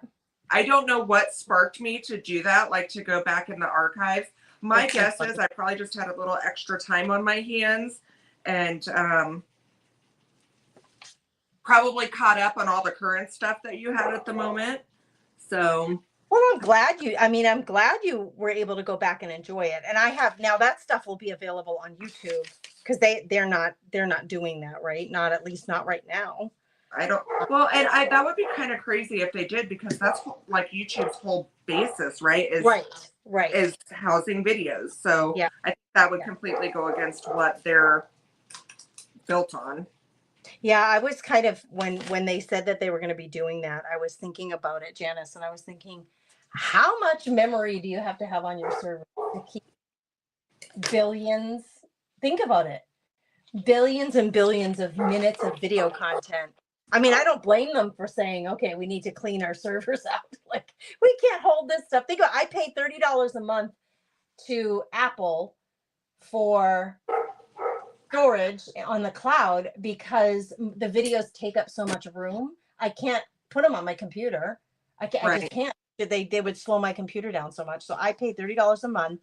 I don't know what sparked me to do that, like to go back in the archives. My guess is I probably just had a little extra time on my hands and probably caught up on all the current stuff that you had at the moment. So, well, I'm glad you were able to go back and enjoy it. And I have now that stuff will be available on YouTube because they're not doing that, right? At least not right now. I don't. Well, and that would be kind of crazy if they did, because that's like YouTube's whole basis, right? Right. Is housing videos. So Yeah. I think that would completely go against what they're built on. Yeah, I was kind of when they said that they were going to be doing that, I was thinking about it, Janice, and I was thinking, how much memory do you have to have on your server to keep billions? Think about it. Billions and billions of minutes of video content. I mean, I don't blame them for saying, okay, we need to clean our servers out. Like, we can't hold this stuff. Think about, I pay $30 a month to Apple for storage on the cloud because the videos take up so much room. I can't put them on my computer. I just can't. They would slow my computer down so much. So I pay $30 a month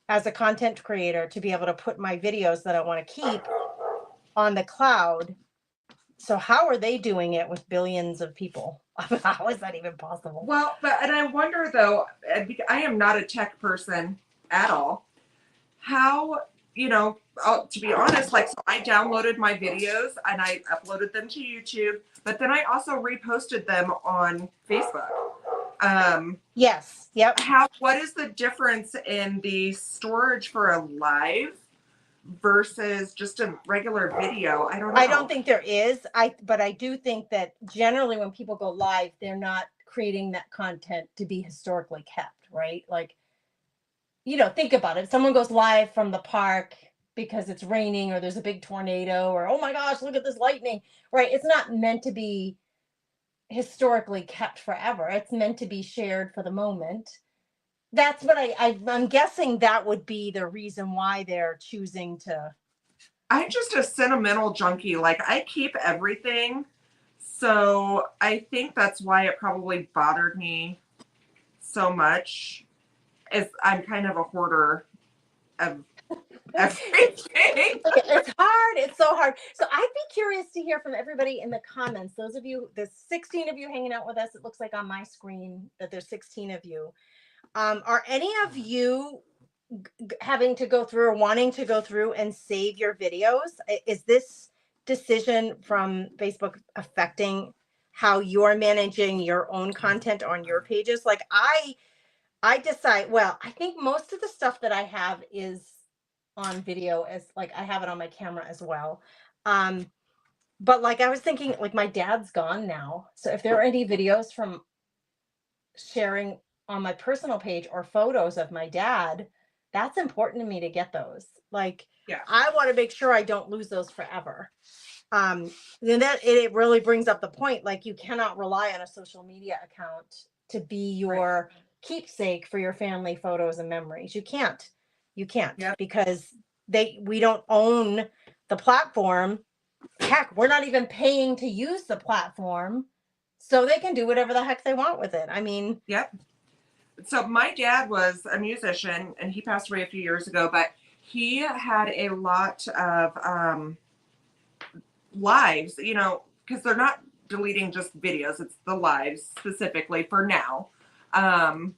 as a content creator to be able to put my videos that I want to keep on the cloud. So how are they doing it with billions of people? How is that even possible? Well, and I wonder though, I am not a tech person at all. How, to be honest, like, so I downloaded my videos and I uploaded them to YouTube, but then I also reposted them on Facebook. Yes. Yep. What is the difference in the storage for a live versus just a regular video? I don't know. I don't think there is. But I do think that generally when people go live, they're not creating that content to be historically kept, right? Like, think about it. If someone goes live from the park because it's raining or there's a big tornado or, oh my gosh, look at this lightning, right? It's not meant to be historically kept forever. It's meant to be shared for the moment. That's what I'm guessing that would be the reason why they're choosing to. I'm just a sentimental junkie. Like, I keep everything. So I think that's why it probably bothered me so much. I'm kind of a hoarder of everything. It's hard. It's so hard. So I'd be curious to hear from everybody in the comments. Those of you, there's 16 of you hanging out with us. It looks like on my screen that there's 16 of you. Are any of you having to go through or wanting to go through and save your videos? Is this decision from Facebook affecting how you're managing your own content on your pages? Like I decide, well, I think most of the stuff that I have is on video, as like I have it on my camera as well. But like I was thinking, like my dad's gone now. So if there are any videos from sharing on my personal page or photos of my dad, that's important to me to get those. Like, yeah. I want to make sure I don't lose those forever. Then that it really brings up the point, like you cannot rely on a social media account to be your keepsake for your family photos and memories. You can't because we don't own the platform. Heck, we're not even paying to use the platform, so they can do whatever the heck they want with it. I mean, yep. So my dad was a musician and he passed away a few years ago, but he had a lot of lives, because they're not deleting just videos, it's the lives specifically for now. And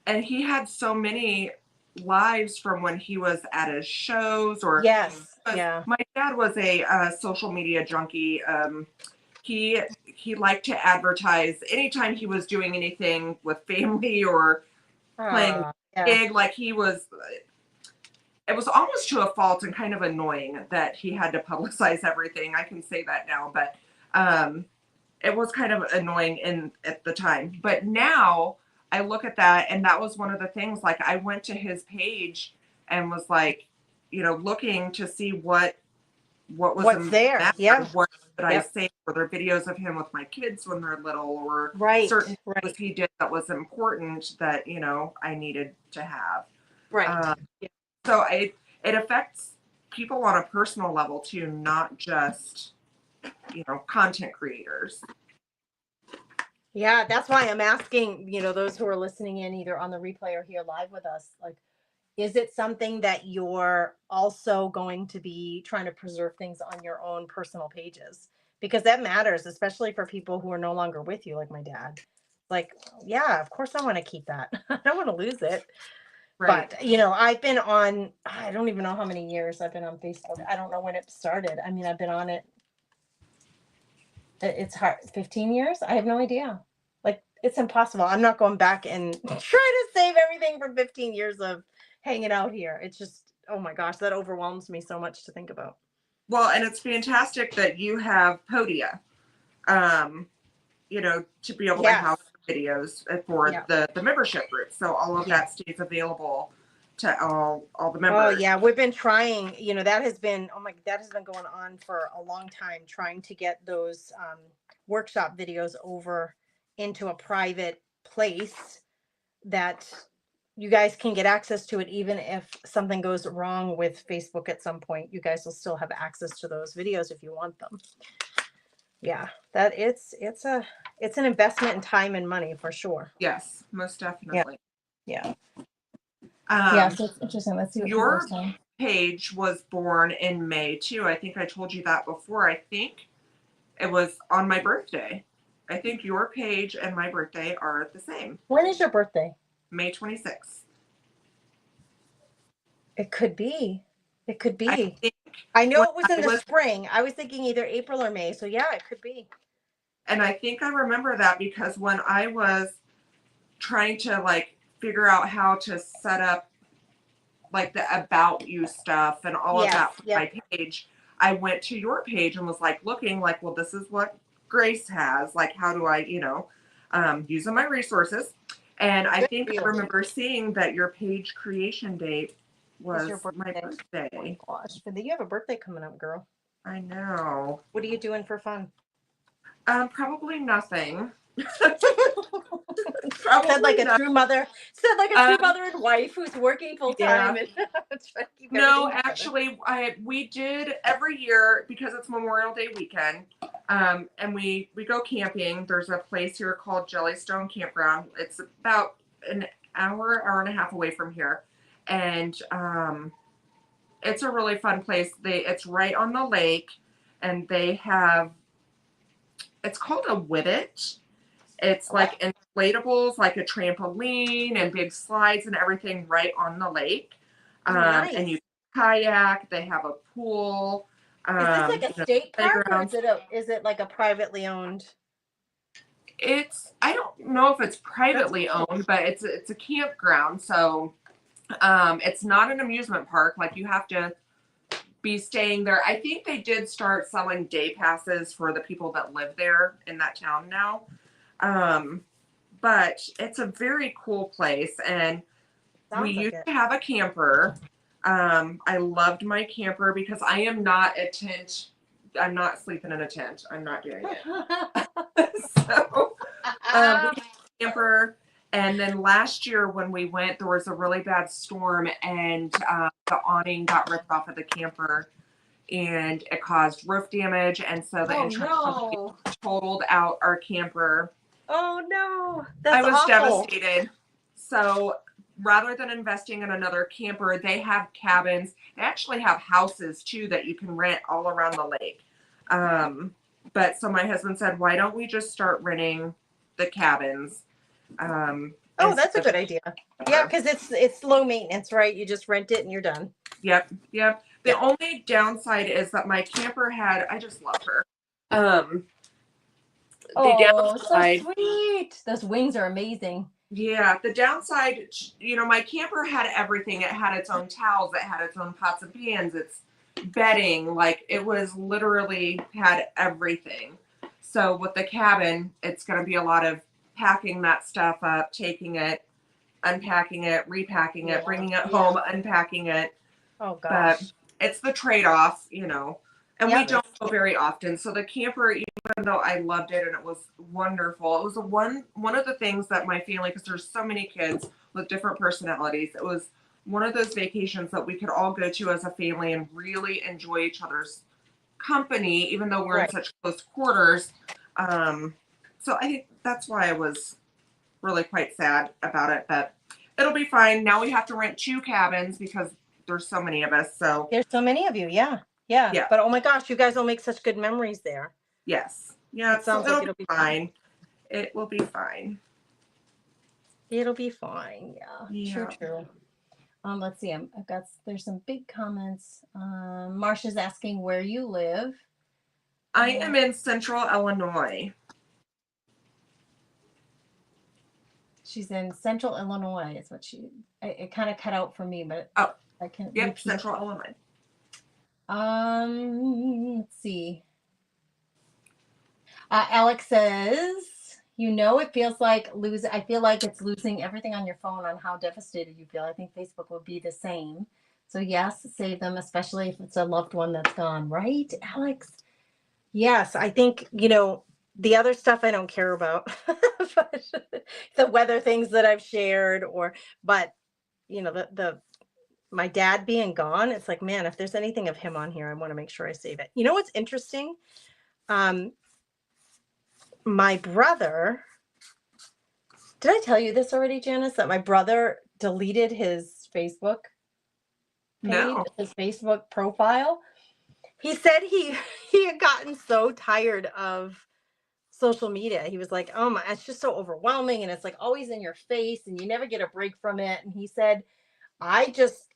he had so many lives from when he was at his shows or my dad was a social media junkie. He liked to advertise anytime he was doing anything with family or playing gig. Like it was almost to a fault and kind of annoying that he had to publicize everything. I can say that now, but it was kind of annoying at the time. But now I look at that, and that was one of the things. Like I went to his page and was like, looking to see what's there. Yeah. What did I say? Were there videos of him with my kids when they're little, or certain things he did that was important that I needed to have. Right. So it affects people on a personal level too, not just content creators. Yeah, that's why I'm asking, those who are listening in either on the replay or here live with us, like, is it something that you're also going to be trying to preserve things on your own personal pages? Because that matters, especially for people who are no longer with you, like my dad. Like, yeah, of course I want to keep that. I don't want to lose it. Right. But, I've been on, I don't even know how many years I've been on Facebook. I don't know when it started. I mean, I've been on it It's hard. 15 years? I have no idea. Like, it's impossible. I'm not going back and try to save everything from 15 years of hanging out here. It's just, oh my gosh, that overwhelms me so much to think about. Well, and it's fantastic that you have Podia, you know, to be able to Yes. house videos for Yeah. the membership group. So all of Yeah. that stays available to all the Oh members. yeah, we've been trying, you know, that has been, oh my, that has been going on for a long time, trying to get those workshop videos over into a private place that you guys can get access to it. Even if something goes wrong with Facebook at some point, you guys will still have access to those videos if you want them. Yeah, that it's an investment in time and money for sure. Yes, most definitely. Yeah. Yeah, Um, so it's interesting. Let's see what people are your saying. page was born in May too. I think I told you that before. I think it was on my birthday. I think your page and my birthday are the same. When is your birthday? May 26th. It could be. It could I be. think I know when it was I in the was, spring. I was thinking either April or May. So yeah, it could be. and I think I remember that because when I was trying to like figure out how to set up like the about you stuff and all of Yes. that for Yep. my page, I went to your page and was like looking like, well, this is what Grace has. Like, how do I, you know, using my resources. And I Good think for I you. remember seeing that your page creation date It's your was my birthday. Oh my birthday. gosh. But you have a birthday coming up, girl. I know. What are you doing for fun? Probably nothing. Said like a nothing. true mother. Said like a true mother and wife who's working full time Yeah. and trying to keep No, everything together. actually, we did every year because it's Memorial Day weekend, and we go camping. There's a place here called Jellystone Campground. It's about an hour and a half away from here, and it's a really fun place. It's right on the lake, and they have, it's called a Whippet. It's like inflatables, like a trampoline and big slides and everything right on the lake. Nice. And you kayak. They have a pool. Is this like a state park or is it like a privately owned? I don't know if it's privately owned, but it's a campground. So it's not an amusement park. Like you have to be staying there. I think they did start selling day passes for the people that live there in that town now. But it's a very cool place, and we used to have a camper. I loved my camper because I am not a tent. I'm not sleeping in a tent. I'm not doing it. So, we had a camper, and then last year when we went, there was a really bad storm, and the awning got ripped off of the camper, and it caused roof damage, and so the insurance company totaled out our camper. Oh no, that's I was awful. devastated. So rather than investing in another camper, they have cabins. They actually have houses too that you can rent all around the lake. But so my husband said, why don't we just start renting the cabins? Oh, that's a good idea. Yeah, because it's low maintenance, right? You just rent it and you're done. Yep. The only downside is that my camper I just love her. Oh, so sweet. Those wings are amazing. Yeah, the downside, you know, my camper had everything. It had its own towels. It had its own pots and pans. Its bedding. Like, it was literally had everything. So with the cabin, it's going to be a lot of packing that stuff up, taking it, unpacking it, repacking it, bringing it home, unpacking it. Oh, gosh. But it's the trade-off, you know. And we don't go very often. So the camper, even though I loved it and it was wonderful, it was one of the things that my family, because there's so many kids with different personalities, it was one of those vacations that we could all go to as a family and really enjoy each other's company, even though we're in such close quarters. So I think that's why I was really quite sad about it, but it'll be fine. Now we have to rent 2 cabins because there's so many of us. So there's so many of you. Yeah. But oh my gosh, you guys will make such good memories there. Yes. Yeah. It sounds like it'll be fine. It will be fine. It'll be fine. Yeah. True. Let's see. There's some big comments. Marsha's asking where you live. I am in Central Illinois. She's in Central Illinois, is what it kind of cut out for me, but Oh, I can yep, repeat. Central Illinois. Let's see. Alex says, it feels like I feel like it's losing everything on your phone on how devastated you feel. I think Facebook will be the same. So yes, save them, especially if it's a loved one that's gone, right, Alex? Yes, I think, the other stuff I don't care about. But the weather things that I've shared but my dad being gone, it's like, man, if there's anything of him on here, I want to make sure I save it. You know what's interesting? My brother, did I tell you this already, Janice, that my brother deleted his Facebook page, No. his Facebook profile? He said he had gotten so tired of social media. He was like, oh my, it's just so overwhelming, and it's like always in your face and you never get a break from it. And he said,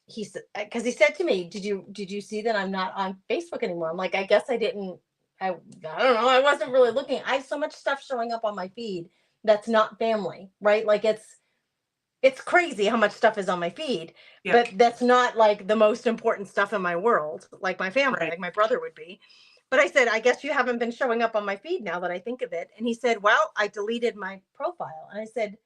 he said, because he said to me, did you see that I'm not on Facebook anymore? I'm like, I guess I didn't. I don't know. I wasn't really looking. I have so much stuff showing up on my feed that's not family, right? Like it's crazy how much stuff is on my feed, but that's not like the most important stuff in my world, like my family, like my brother would be. But I said, I guess you haven't been showing up on my feed now that I think of it. And he said, well, I deleted my profile. And I said,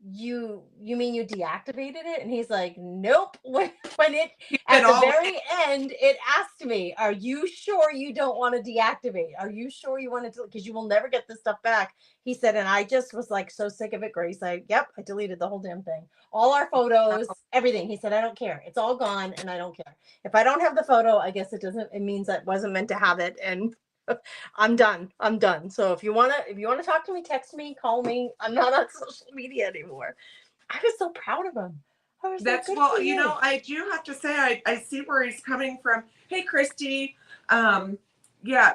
you mean you deactivated it? And he's like, nope. When it at the very end, it asked me, are you sure you don't want to deactivate? Are you sure you want to, because you will never get this stuff back? He said, and I just was like so sick of it, Grace. I deleted the whole damn thing, all our photos, everything. He said, I don't care, it's all gone, and I don't care if I don't have the photo. I guess it means I wasn't meant to have it, and I'm done. So if you want to talk to me, text me, call me. I'm not on social media anymore. I was so proud of him. I was That's, well, I do have to say, I see where he's coming from. Hey, Christy. Yeah,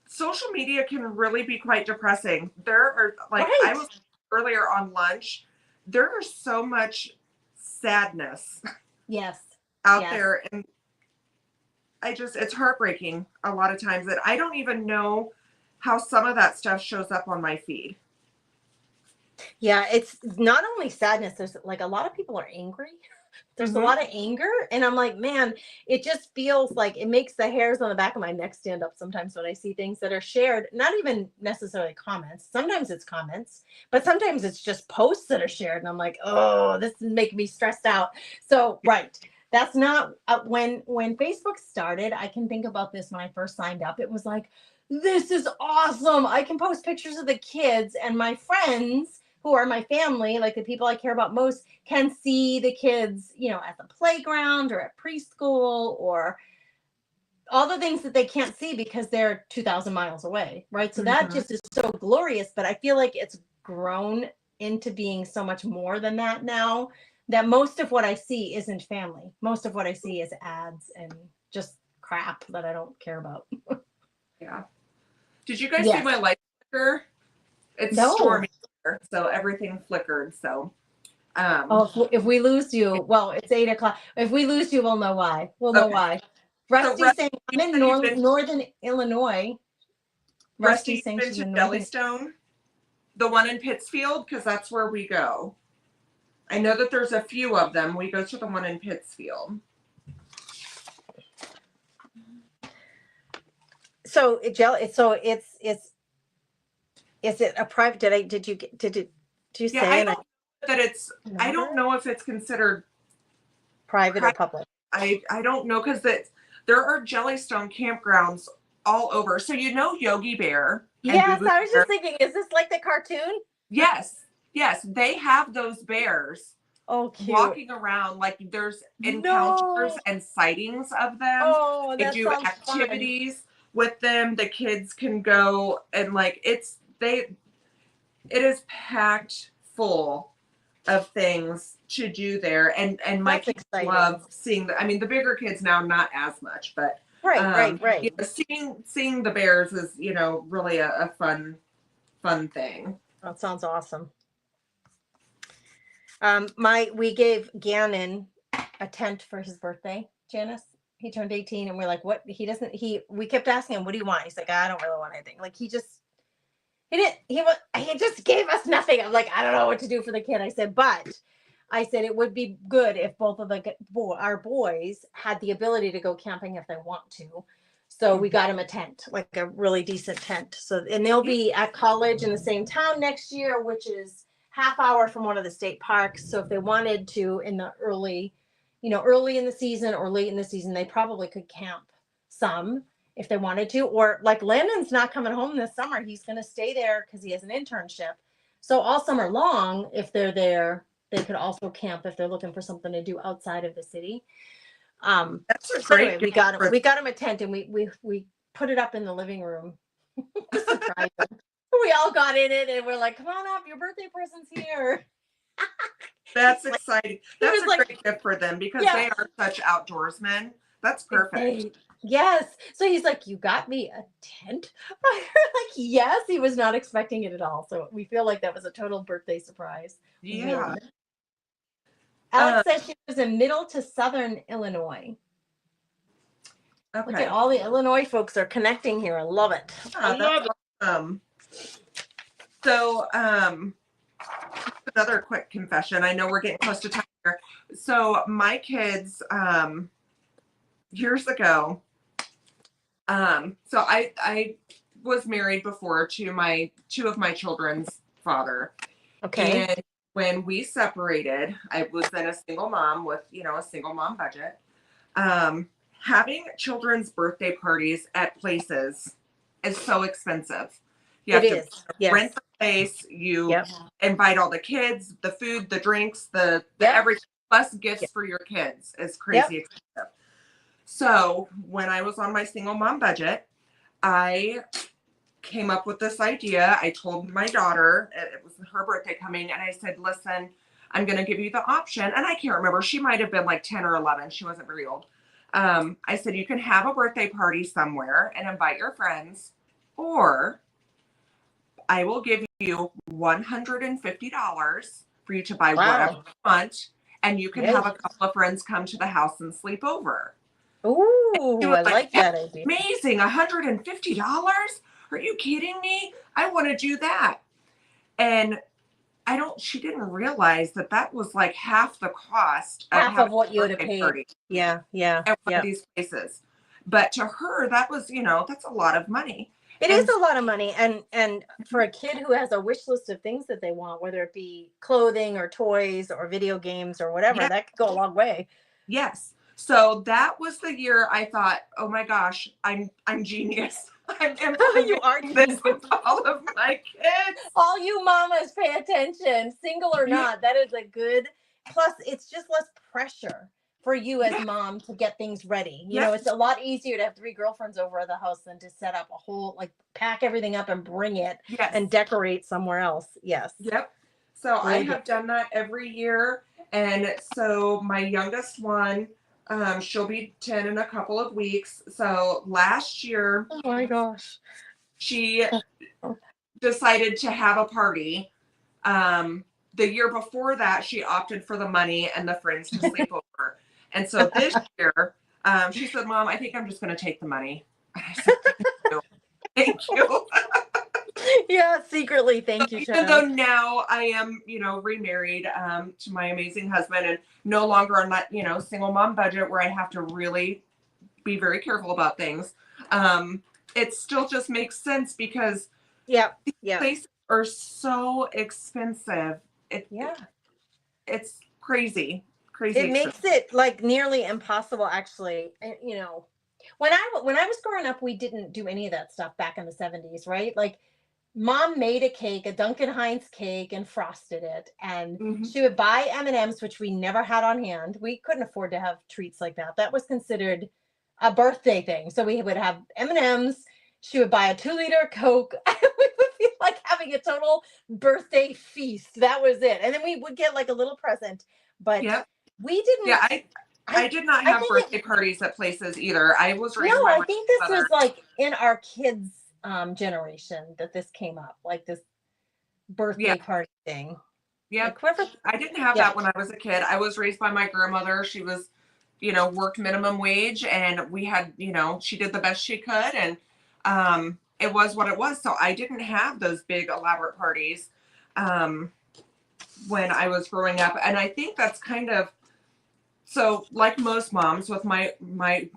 social media can really be quite depressing. There are, like, I was earlier on lunch, there is so much sadness out there, and it's heartbreaking a lot of times that I don't even know how some of that stuff shows up on my feed. Yeah, it's not only sadness. There's like a lot of people are angry. There's a lot of anger. And I'm like, man, it just feels like it makes the hairs on the back of my neck stand up sometimes when I see things that are shared, not even necessarily comments. Sometimes it's comments, but sometimes it's just posts that are shared. And I'm like, oh, this is making me stressed out. So, that's not when Facebook started. I can think about this when I first signed up. It was like, this is awesome. I can post pictures of the kids, and my friends who are my family, like the people I care about most, can see the kids, at the playground or at preschool or all the things that they can't see because they're 2,000 miles away, right? So that just is so glorious. But I feel like it's grown into being so much more than that now, that most of what I see isn't family. Most of what I see is ads and just crap that I don't care about. Yeah. Did you guys see my light flicker? It's stormy here, so everything flickered. So, if we lose you, well, it's 8:00. If we lose you, we'll know why. We'll know why. Rusty's saying, I'm in northern Illinois. Rusty's saying she's in Jellystone, the one in Pittsfield, because that's where we go. I know that there's a few of them. We go to the one in Pittsfield. So is it a private? Did you say? I don't know that it's. I don't know if it's considered private or public. I don't know, because there are Jellystone campgrounds all over. So Yogi Bear. Yes, I was just thinking, is this like the cartoon? Yes. They have those bears. Oh, cute. Walking around, like there's encounters and sightings of them. Oh, they do activities with them. The kids can go and it is packed full of things to do there, and my kids love seeing the bigger kids now, not as much, but right. Seeing the bears is really a fun thing. That sounds awesome. We gave Gannon a tent for his birthday, Janice. He turned 18 and we're like, what? We kept asking him, what do you want? He's like, I don't really want anything. Like he just gave us nothing. I'm like, I don't know what to do for the kid. I said it would be good if both of our boys had the ability to go camping if they want to. So we got him a tent, like a really decent tent. So, and they'll be at college in the same town next year, which is half hour from one of the state parks. So if they wanted to in the early in the season or late in the season, they probably could camp some if they wanted to. Or like Landon's not coming home this summer. He's going to stay there because he has an internship. So all summer long, if they're there, they could also camp if they're looking for something to do outside of the city. That's a So great anyway, we got him a tent and we put it up in the living room to surprise him. We all got in it and we're like, come on up, your birthday present's here. That's exciting. That's a like, great gift for them because they are such outdoorsmen. That's perfect. Yes. So he's like, you got me a tent? Like, yes, he was not expecting it at all. So we feel like that was a total birthday surprise. Yeah. Win. Alex says she was in Middle to Southern Illinois. Okay. Look at all the Illinois folks are connecting here. I love it. I love it. Awesome. So, another quick confession. I know we're getting close to time here. So my kids, years ago, so I was married before to two of my children's father. Okay. And when we separated, I was then a single mom with, a single mom budget. Having children's birthday parties at places is so expensive. You have to rent the place. You invite all the kids, the food, the drinks, the everything, plus gifts for your kids is crazy expensive. So when I was on my single mom budget, I came up with this idea. I told my daughter, it was her birthday coming, and I said, listen, I'm going to give you the option. And I can't remember. She might have been like 10 or 11. She wasn't very old. I said, you can have a birthday party somewhere and invite your friends, or I will give you $150 for you to buy whatever you want, and you can have a couple of friends come to the house and sleep over. Ooh, I like that idea. Amazing. $150? Are you kidding me? I want to do that. And she didn't realize that was like half the cost of what you would have paid. Yeah. At one of these places. But to her, that was, that's a lot of money. It is a lot of money. And for a kid who has a wish list of things that they want, whether it be clothing or toys or video games or whatever, that could go a long way. Yes. So that was the year I thought, oh my gosh, I'm genius. You are this with all of my kids. All you mamas pay attention, single or not. That is a good, plus it's just less pressure for you as mom to get things ready. You know, it's a lot easier to have 3 girlfriends over at the house than to set up a whole, pack everything up and bring it and decorate somewhere else. Yes. Yep. So I have done that every year. And so my youngest one, she'll be 10 in a couple of weeks. So last year, oh my gosh, she decided to have a party. The year before that, she opted for the money and the friends to sleep over. And so this year, she said, Mom, I think I'm just going to take the money. And I said, thank you. Yeah, secretly, thank you. Even though now I am, remarried to my amazing husband and no longer on that, single mom budget where I have to really be very careful about things. It still just makes sense because these places are so expensive. It's crazy. It makes it nearly impossible, actually. When I was growing up, we didn't do any of that stuff back in the 70s, right? Mom made a cake, a Duncan Hines cake, and frosted it. And she would buy M&Ms, which we never had on hand. We couldn't afford to have treats like that. That was considered a birthday thing. So we would have M&Ms. She would buy a 2-liter Coke. We would feel like having a total birthday feast. That was it. And then we would get a little present. But we didn't. Yeah, I did not have birthday parties at places either. I was raised I think this was in our kids' generation that this came up, this birthday party thing. Yeah, I didn't have that when I was a kid. I was raised by my grandmother. She was worked minimum wage, and we had, she did the best she could, and it was what it was. So I didn't have those big elaborate parties when I was growing up. And I think that's kind of, so like most moms, with my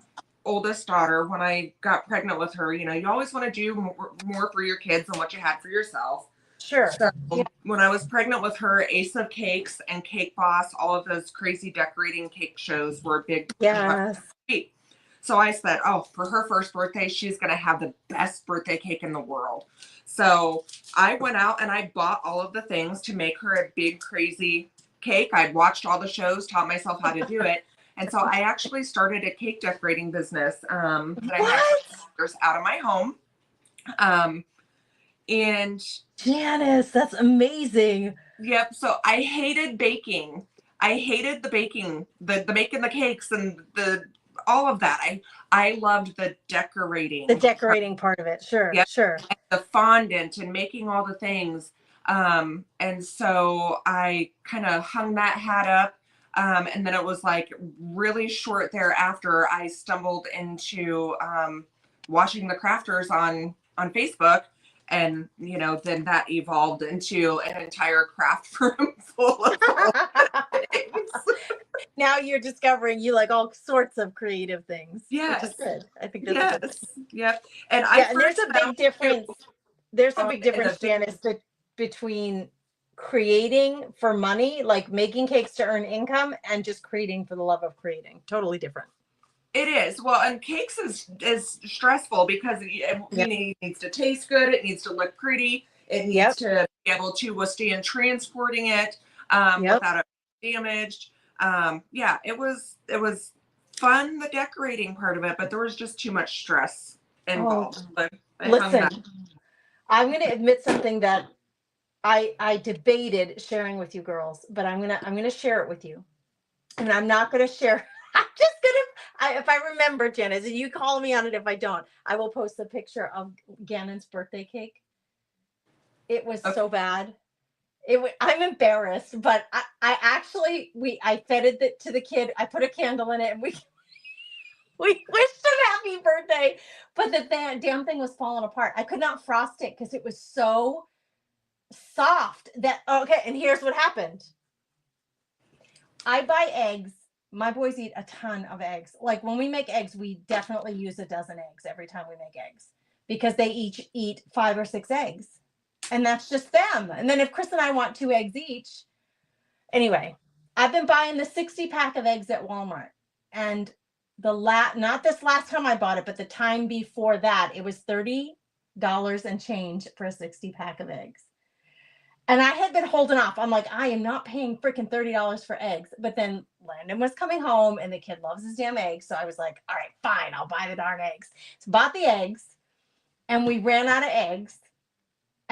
oldest daughter, when I got pregnant with her, you always want to do more for your kids than what you had for yourself. Sure. So when I was pregnant with her, Ace of Cakes and Cake Boss, all of those crazy decorating cake shows were a big. Yes. So I said, oh, for her first birthday, she's going to have the best birthday cake in the world. So I went out and I bought all of the things to make her a big, crazy cake. I'd watched all the shows, taught myself how to do it. And so I actually started a cake decorating business that I had for years out of my home. And Janice, that's amazing. Yep. So I hated baking. I hated the baking, the making the cakes and all of that. I loved the decorating. The decorating part of it. Sure. Yep. Sure. And the fondant and making all the things. And so I kind of hung that hat up. And then it was like really short thereafter, I stumbled into watching the crafters on Facebook. And, then that evolved into an entire craft room full of things. Now you're discovering you like all sorts of creative things. Yes. Which is good. I think that's good. Yep. And and there's a big difference. There's a big difference, Janice, between creating for money, like making cakes to earn income, and just creating for the love of creating. Totally different. It is. Well, and cakes is stressful because it needs to taste good. It needs to look pretty. It needs to be able to withstand transporting it without it being damaged. It was fun, the decorating part of it, but there was just too much stress involved. Listen, I'm going to admit something that I debated sharing with you girls, but I'm gonna share it with you, and I'm not going to share. I'm just gonna, if I remember, Janice, and you call me on it if I don't, I will post a picture of Gannon's birthday cake. It was so bad. I'm embarrassed, but I fed it to the kid. I put a candle in it, and we wished him happy birthday, but the damn thing was falling apart. I could not frost it because it was so soft and here's what happened. I buy eggs. My boys eat a ton of eggs. Like when we make eggs, we definitely use a dozen eggs every time we make eggs because they each eat 5 or 6 eggs. And that's just them. And then if Chris and I want 2 eggs each. Anyway, I've been buying the 60 pack of eggs at Walmart. And not this last time I bought it, but the time before that, it was $30 and change for a 60 pack of eggs. And I had been holding off. I'm like, I am not paying freaking $30 for eggs. But then Landon was coming home and the kid loves his damn eggs. So I was like, all right, fine, I'll buy the darn eggs. So bought the eggs and we ran out of eggs.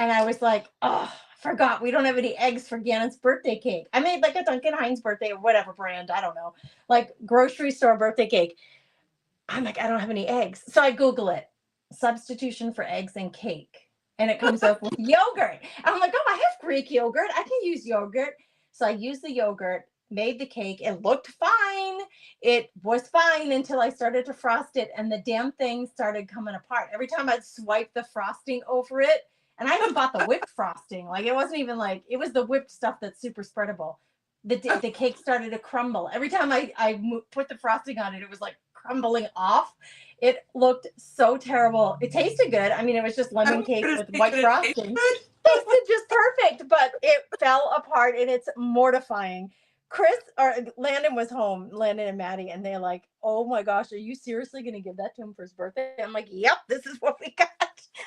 And I was like, oh, I forgot we don't have any eggs for Gannon's birthday cake. I made like a Duncan Hines birthday or whatever brand, I don't know, like grocery store birthday cake. I'm like, I don't have any eggs. So I Google it, substitution for eggs and cake. And it comes up with yogurt. And I'm like, oh, I have Greek yogurt. I can use yogurt. So I used the yogurt, made the cake. It looked fine. It was fine until I started to frost it. And the damn thing started coming apart. Every time I'd swipe the frosting over it. And I even bought the whipped frosting. Like it wasn't even like, it was the whipped stuff that's super spreadable. The cake started to crumble. Every time I put the frosting on it, it was like crumbling off. It looked so terrible. It tasted good. I mean, it was just lemon cake with white frosting. Tasted just perfect, but it fell apart and it's mortifying. Landon was home, Landon and Maddie, and they're like, oh my gosh, are you seriously going to give that to him for his birthday? I'm like, yep, this is what we got.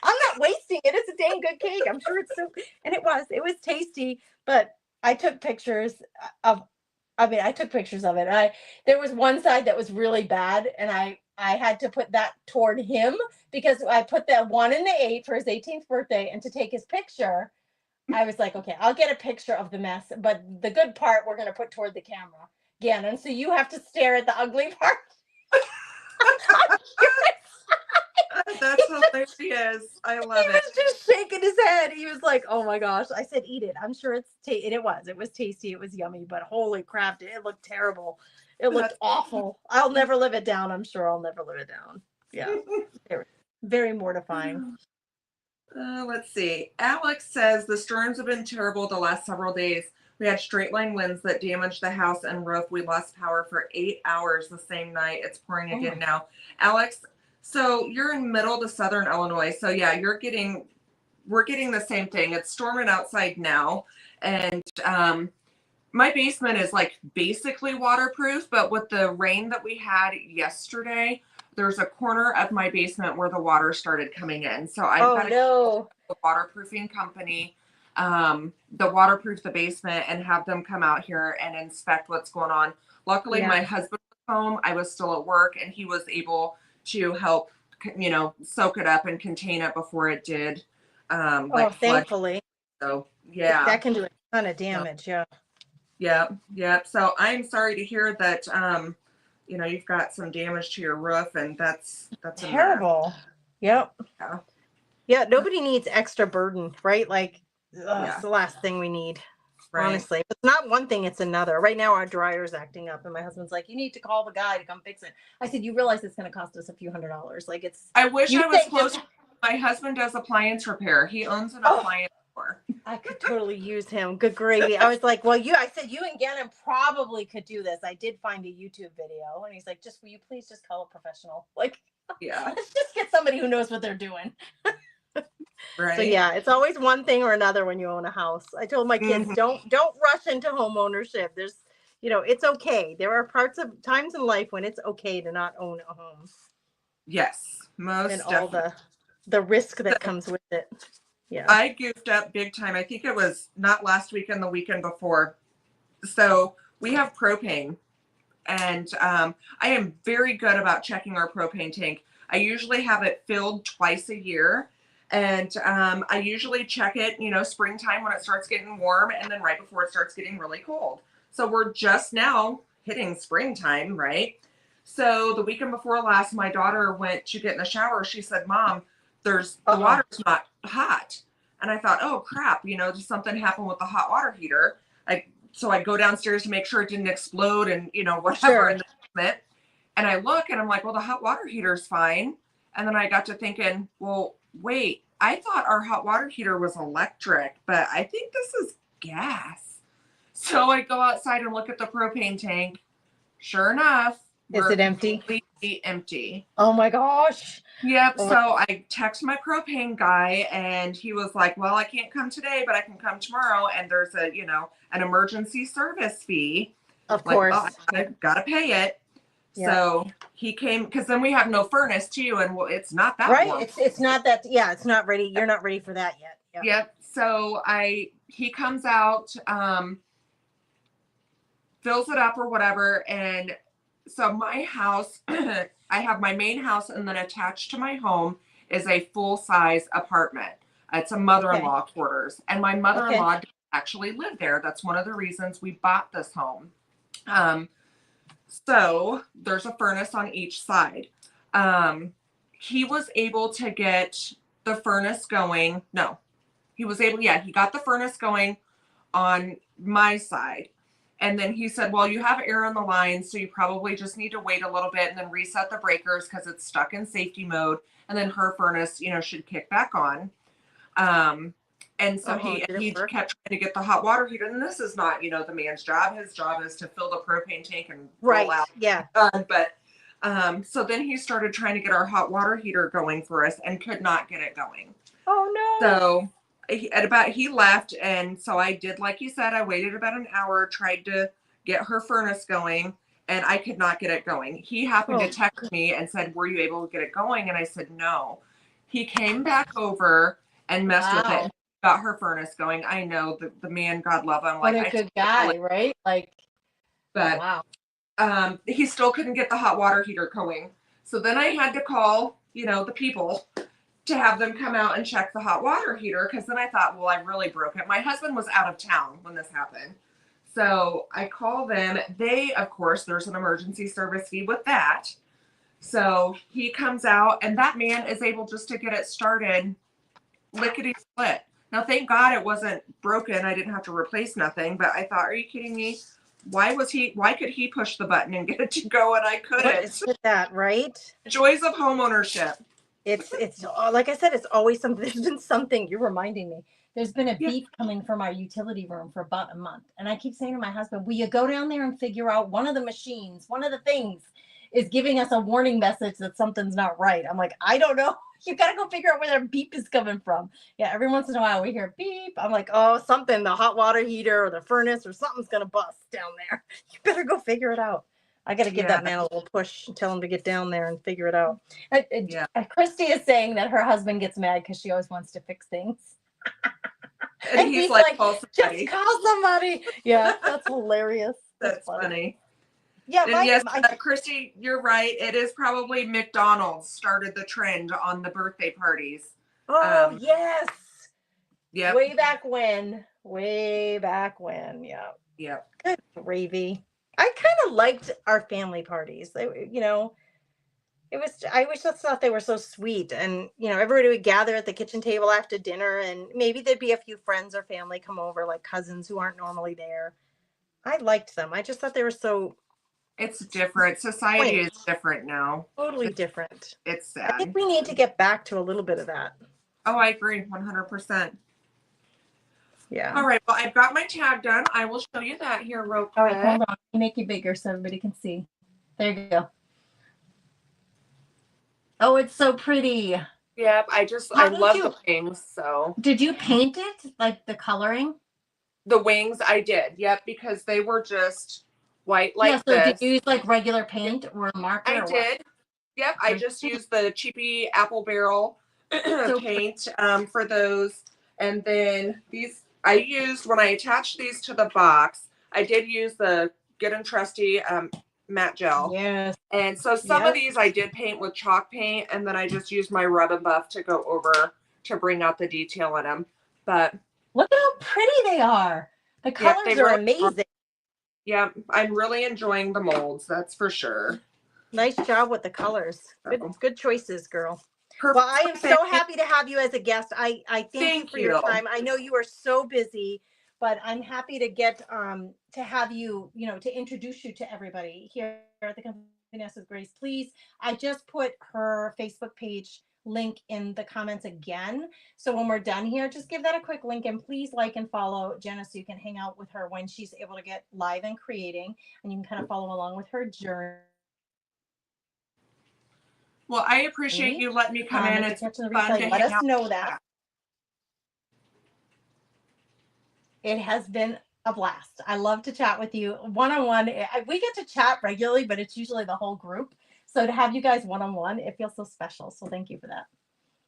I'm not wasting it. It's a dang good cake. I'm sure it's so, and it was tasty, but I took pictures of it. There was one side that was really bad and I had to put that toward him because I put that 1 in the 8 for his 18th birthday, and to take his picture, I was like, okay, I'll get a picture of the mess, but the good part we're going to put toward the camera. Gannon, so you have to stare at the ugly part. That's hilarious. I love it. He was just shaking his head. He was like, oh my gosh. I said, eat it. I'm sure it was tasty. It was yummy, but holy crap, it looked terrible. It looked awful. I'll never live it down. I'm sure I'll never live it down. Yeah. Very, very mortifying. Let's see. Alex says the storms have been terrible the last several days. We had straight line winds that damaged the house and roof. We lost power for 8 hours the same night. It's pouring again now. Alex, so you're in middle to southern Illinois. So yeah, we're getting the same thing. It's storming outside now. And my basement is like basically waterproof, but with the rain that we had yesterday, there's a corner of my basement where the water started coming in. So I've got to a waterproofing company, the waterproof the basement and have them come out here and inspect what's going on. Luckily, my husband was home. I was still at work and he was able to help, soak it up and contain it before it did. Thankfully. So yeah. That can do a ton of damage. Yep. So I'm sorry to hear that, you've got some damage to your roof and that's terrible. Yep. Yeah. Nobody needs extra burden, right? Like it's the last thing we need, honestly. If it's not one thing, it's another. Right now our dryer's acting up and my husband's like, you need to call the guy to come fix it. I said, you realize it's going to cost us a few $100s. Like I wish I was close. My husband does appliance repair. He owns an appliance store. I could totally use him. Good gravy. I was like, well, I said, you and Gannon probably could do this. I did find a YouTube video. And he's like, will you please just call a professional? Like, let's just get somebody who knows what they're doing. Right. So yeah, it's always one thing or another when you own a house. I told my kids, don't rush into home ownership. There's, it's okay. There are times in life when it's okay to not own a home. Yes, most and definitely. All the risk that comes with it. Yeah. I goofed up big time. I think it was not last weekend, the weekend before. So we have propane and I am very good about checking our propane tank. I usually have it filled twice a year. And I usually check it, springtime when it starts getting warm and then right before it starts getting really cold. So we're just now hitting springtime, right? So the weekend before last, my daughter went to get in the shower. She said, Mom, the water's not hot. And I thought, oh crap, did something happen with the hot water heater? So I go downstairs to make sure it didn't explode and, whatever in the basement. And I look and I'm like, well, the hot water heater's fine. And then I got to thinking, well, wait, I thought our hot water heater was electric, but I think this is gas. So I go outside and look at the propane tank. Sure enough, is it empty? Completely empty. Oh my gosh. Yep. So I text my propane guy and he was like, well, I can't come today, but I can come tomorrow. And there's an emergency service fee. Of course. Well, I gotta pay it. Yeah. So he came because then we have no furnace too, and it's not that warm. It's not that. Yeah, it's not ready. You're not ready for that yet. Yep. So he comes out, fills it up or whatever, and so my house, I have my main house, and then attached to my home is a full size apartment. It's a mother-in-law quarters, and my mother-in-law actually lived there. That's one of the reasons we bought this home. So there's a furnace on each side. He was able to get the furnace going. No, he got the furnace going on my side. And then he said, well, you have air on the line, so you probably just need to wait a little bit and then reset the breakers because it's stuck in safety mode. And then her furnace, should kick back on. And so he kept trying to get the hot water heater. And this is not, the man's job. His job is to fill the propane tank and roll out. Yeah. So then he started trying to get our hot water heater going for us and could not get it going. Oh no. So he left. And so I did, like you said, I waited about an hour, tried to get her furnace going, and I could not get it going. He happened to text me and said, were you able to get it going? And I said, no. He came back over and messed with it. Got her furnace going. I know the man, God love him. What a good guy, right? But he still couldn't get the hot water heater going. So then I had to call, the people to have them come out and check the hot water heater. Cause then I thought, well, I really broke it. My husband was out of town when this happened. So I call them. Of course, there's an emergency service fee with that. So he comes out and that man is able just to get it started lickety split. Now, thank God it wasn't broken. I didn't have to replace nothing, but I thought, are you kidding me? why could he push the button and get it to go and I What couldn't? is with that, right? Joys of homeownership. It's like I said, it's always something. There's been something. You're reminding me. There's been a Yeah. beep coming from our utility room for about a month, and I keep saying to my husband, "Will you go down there and figure out one of the machines? One of the things is giving us a warning message that something's not right." I'm like, I don't know. You got to go figure out where that beep is coming from. Yeah, every once in a while we hear beep. I'm like, oh, something, the hot water heater or the furnace or something's gonna bust down there. You better go figure it out. I got to give that man a little push and tell him to get down there and figure it out. Christy is saying that her husband gets mad because she always wants to fix things. And he's like, just call somebody. Yeah, that's hilarious. That's funny. Yeah, yes, Christy, you're right. It is probably McDonald's started the trend on the birthday parties. Oh, yes. Yeah. Way back when. Yeah. Yep. Good gravy. I kind of liked our family parties. I just thought they were so sweet, and everybody would gather at the kitchen table after dinner, and maybe there'd be a few friends or family come over, like cousins who aren't normally there. I liked them. I just thought they were so. It's different. Society is different now. Totally different. It's sad. I think we need to get back to a little bit of that. Oh, I agree, 100%. Yeah. All right. Well, I've got my tag done. I will show you that here real quick. All right, hold on. Make it bigger so everybody can see. There you go. Oh, it's so pretty. Yep. I love the wings. So. Did you paint it, like the coloring? The wings, I did. Yep, because they were just white like this. Did you use like regular paint or marker? I did. Yep. I just used the cheapy apple barrel paint for those. And then these I used when I attached these to the box. I did use the good and trusty matte gel. Yes. And so some of these I did paint with chalk paint, and then I just used my rub and buff to go over to bring out the detail in them. But look at how pretty they are. The colors are amazing. Yeah, I'm really enjoying the molds. That's for sure. Nice job with the colors. Good choices, girl. Perfect. Well, I am so happy to have you as a guest. I thank you for your time. I know you are so busy, but I'm happy to get to have you, to introduce you to everybody here at the Company Nest with Grace. Please, I just put her Facebook page link in the comments again. So when we're done here, just give that a quick link, and please like and follow Jenna so you can hang out with her when she's able to get live and creating, and you can kind of follow along with her journey. Well, I appreciate you letting me come in. It's fun to let us know that. It has been a blast. I love to chat with you one-on-one. We get to chat regularly, but it's usually the whole group. So to have you guys one-on-one, it feels so special. So thank you for that.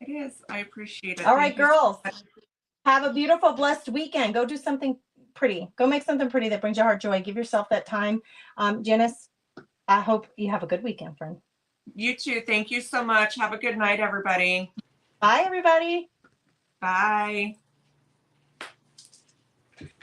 It is. I appreciate it. All right, girls. Have a beautiful, blessed weekend. Go do something pretty. Go make something pretty that brings your heart joy. Give yourself that time. Janice, I hope you have a good weekend, friend. You too. Thank you so much. Have a good night, everybody. Bye, everybody. Bye.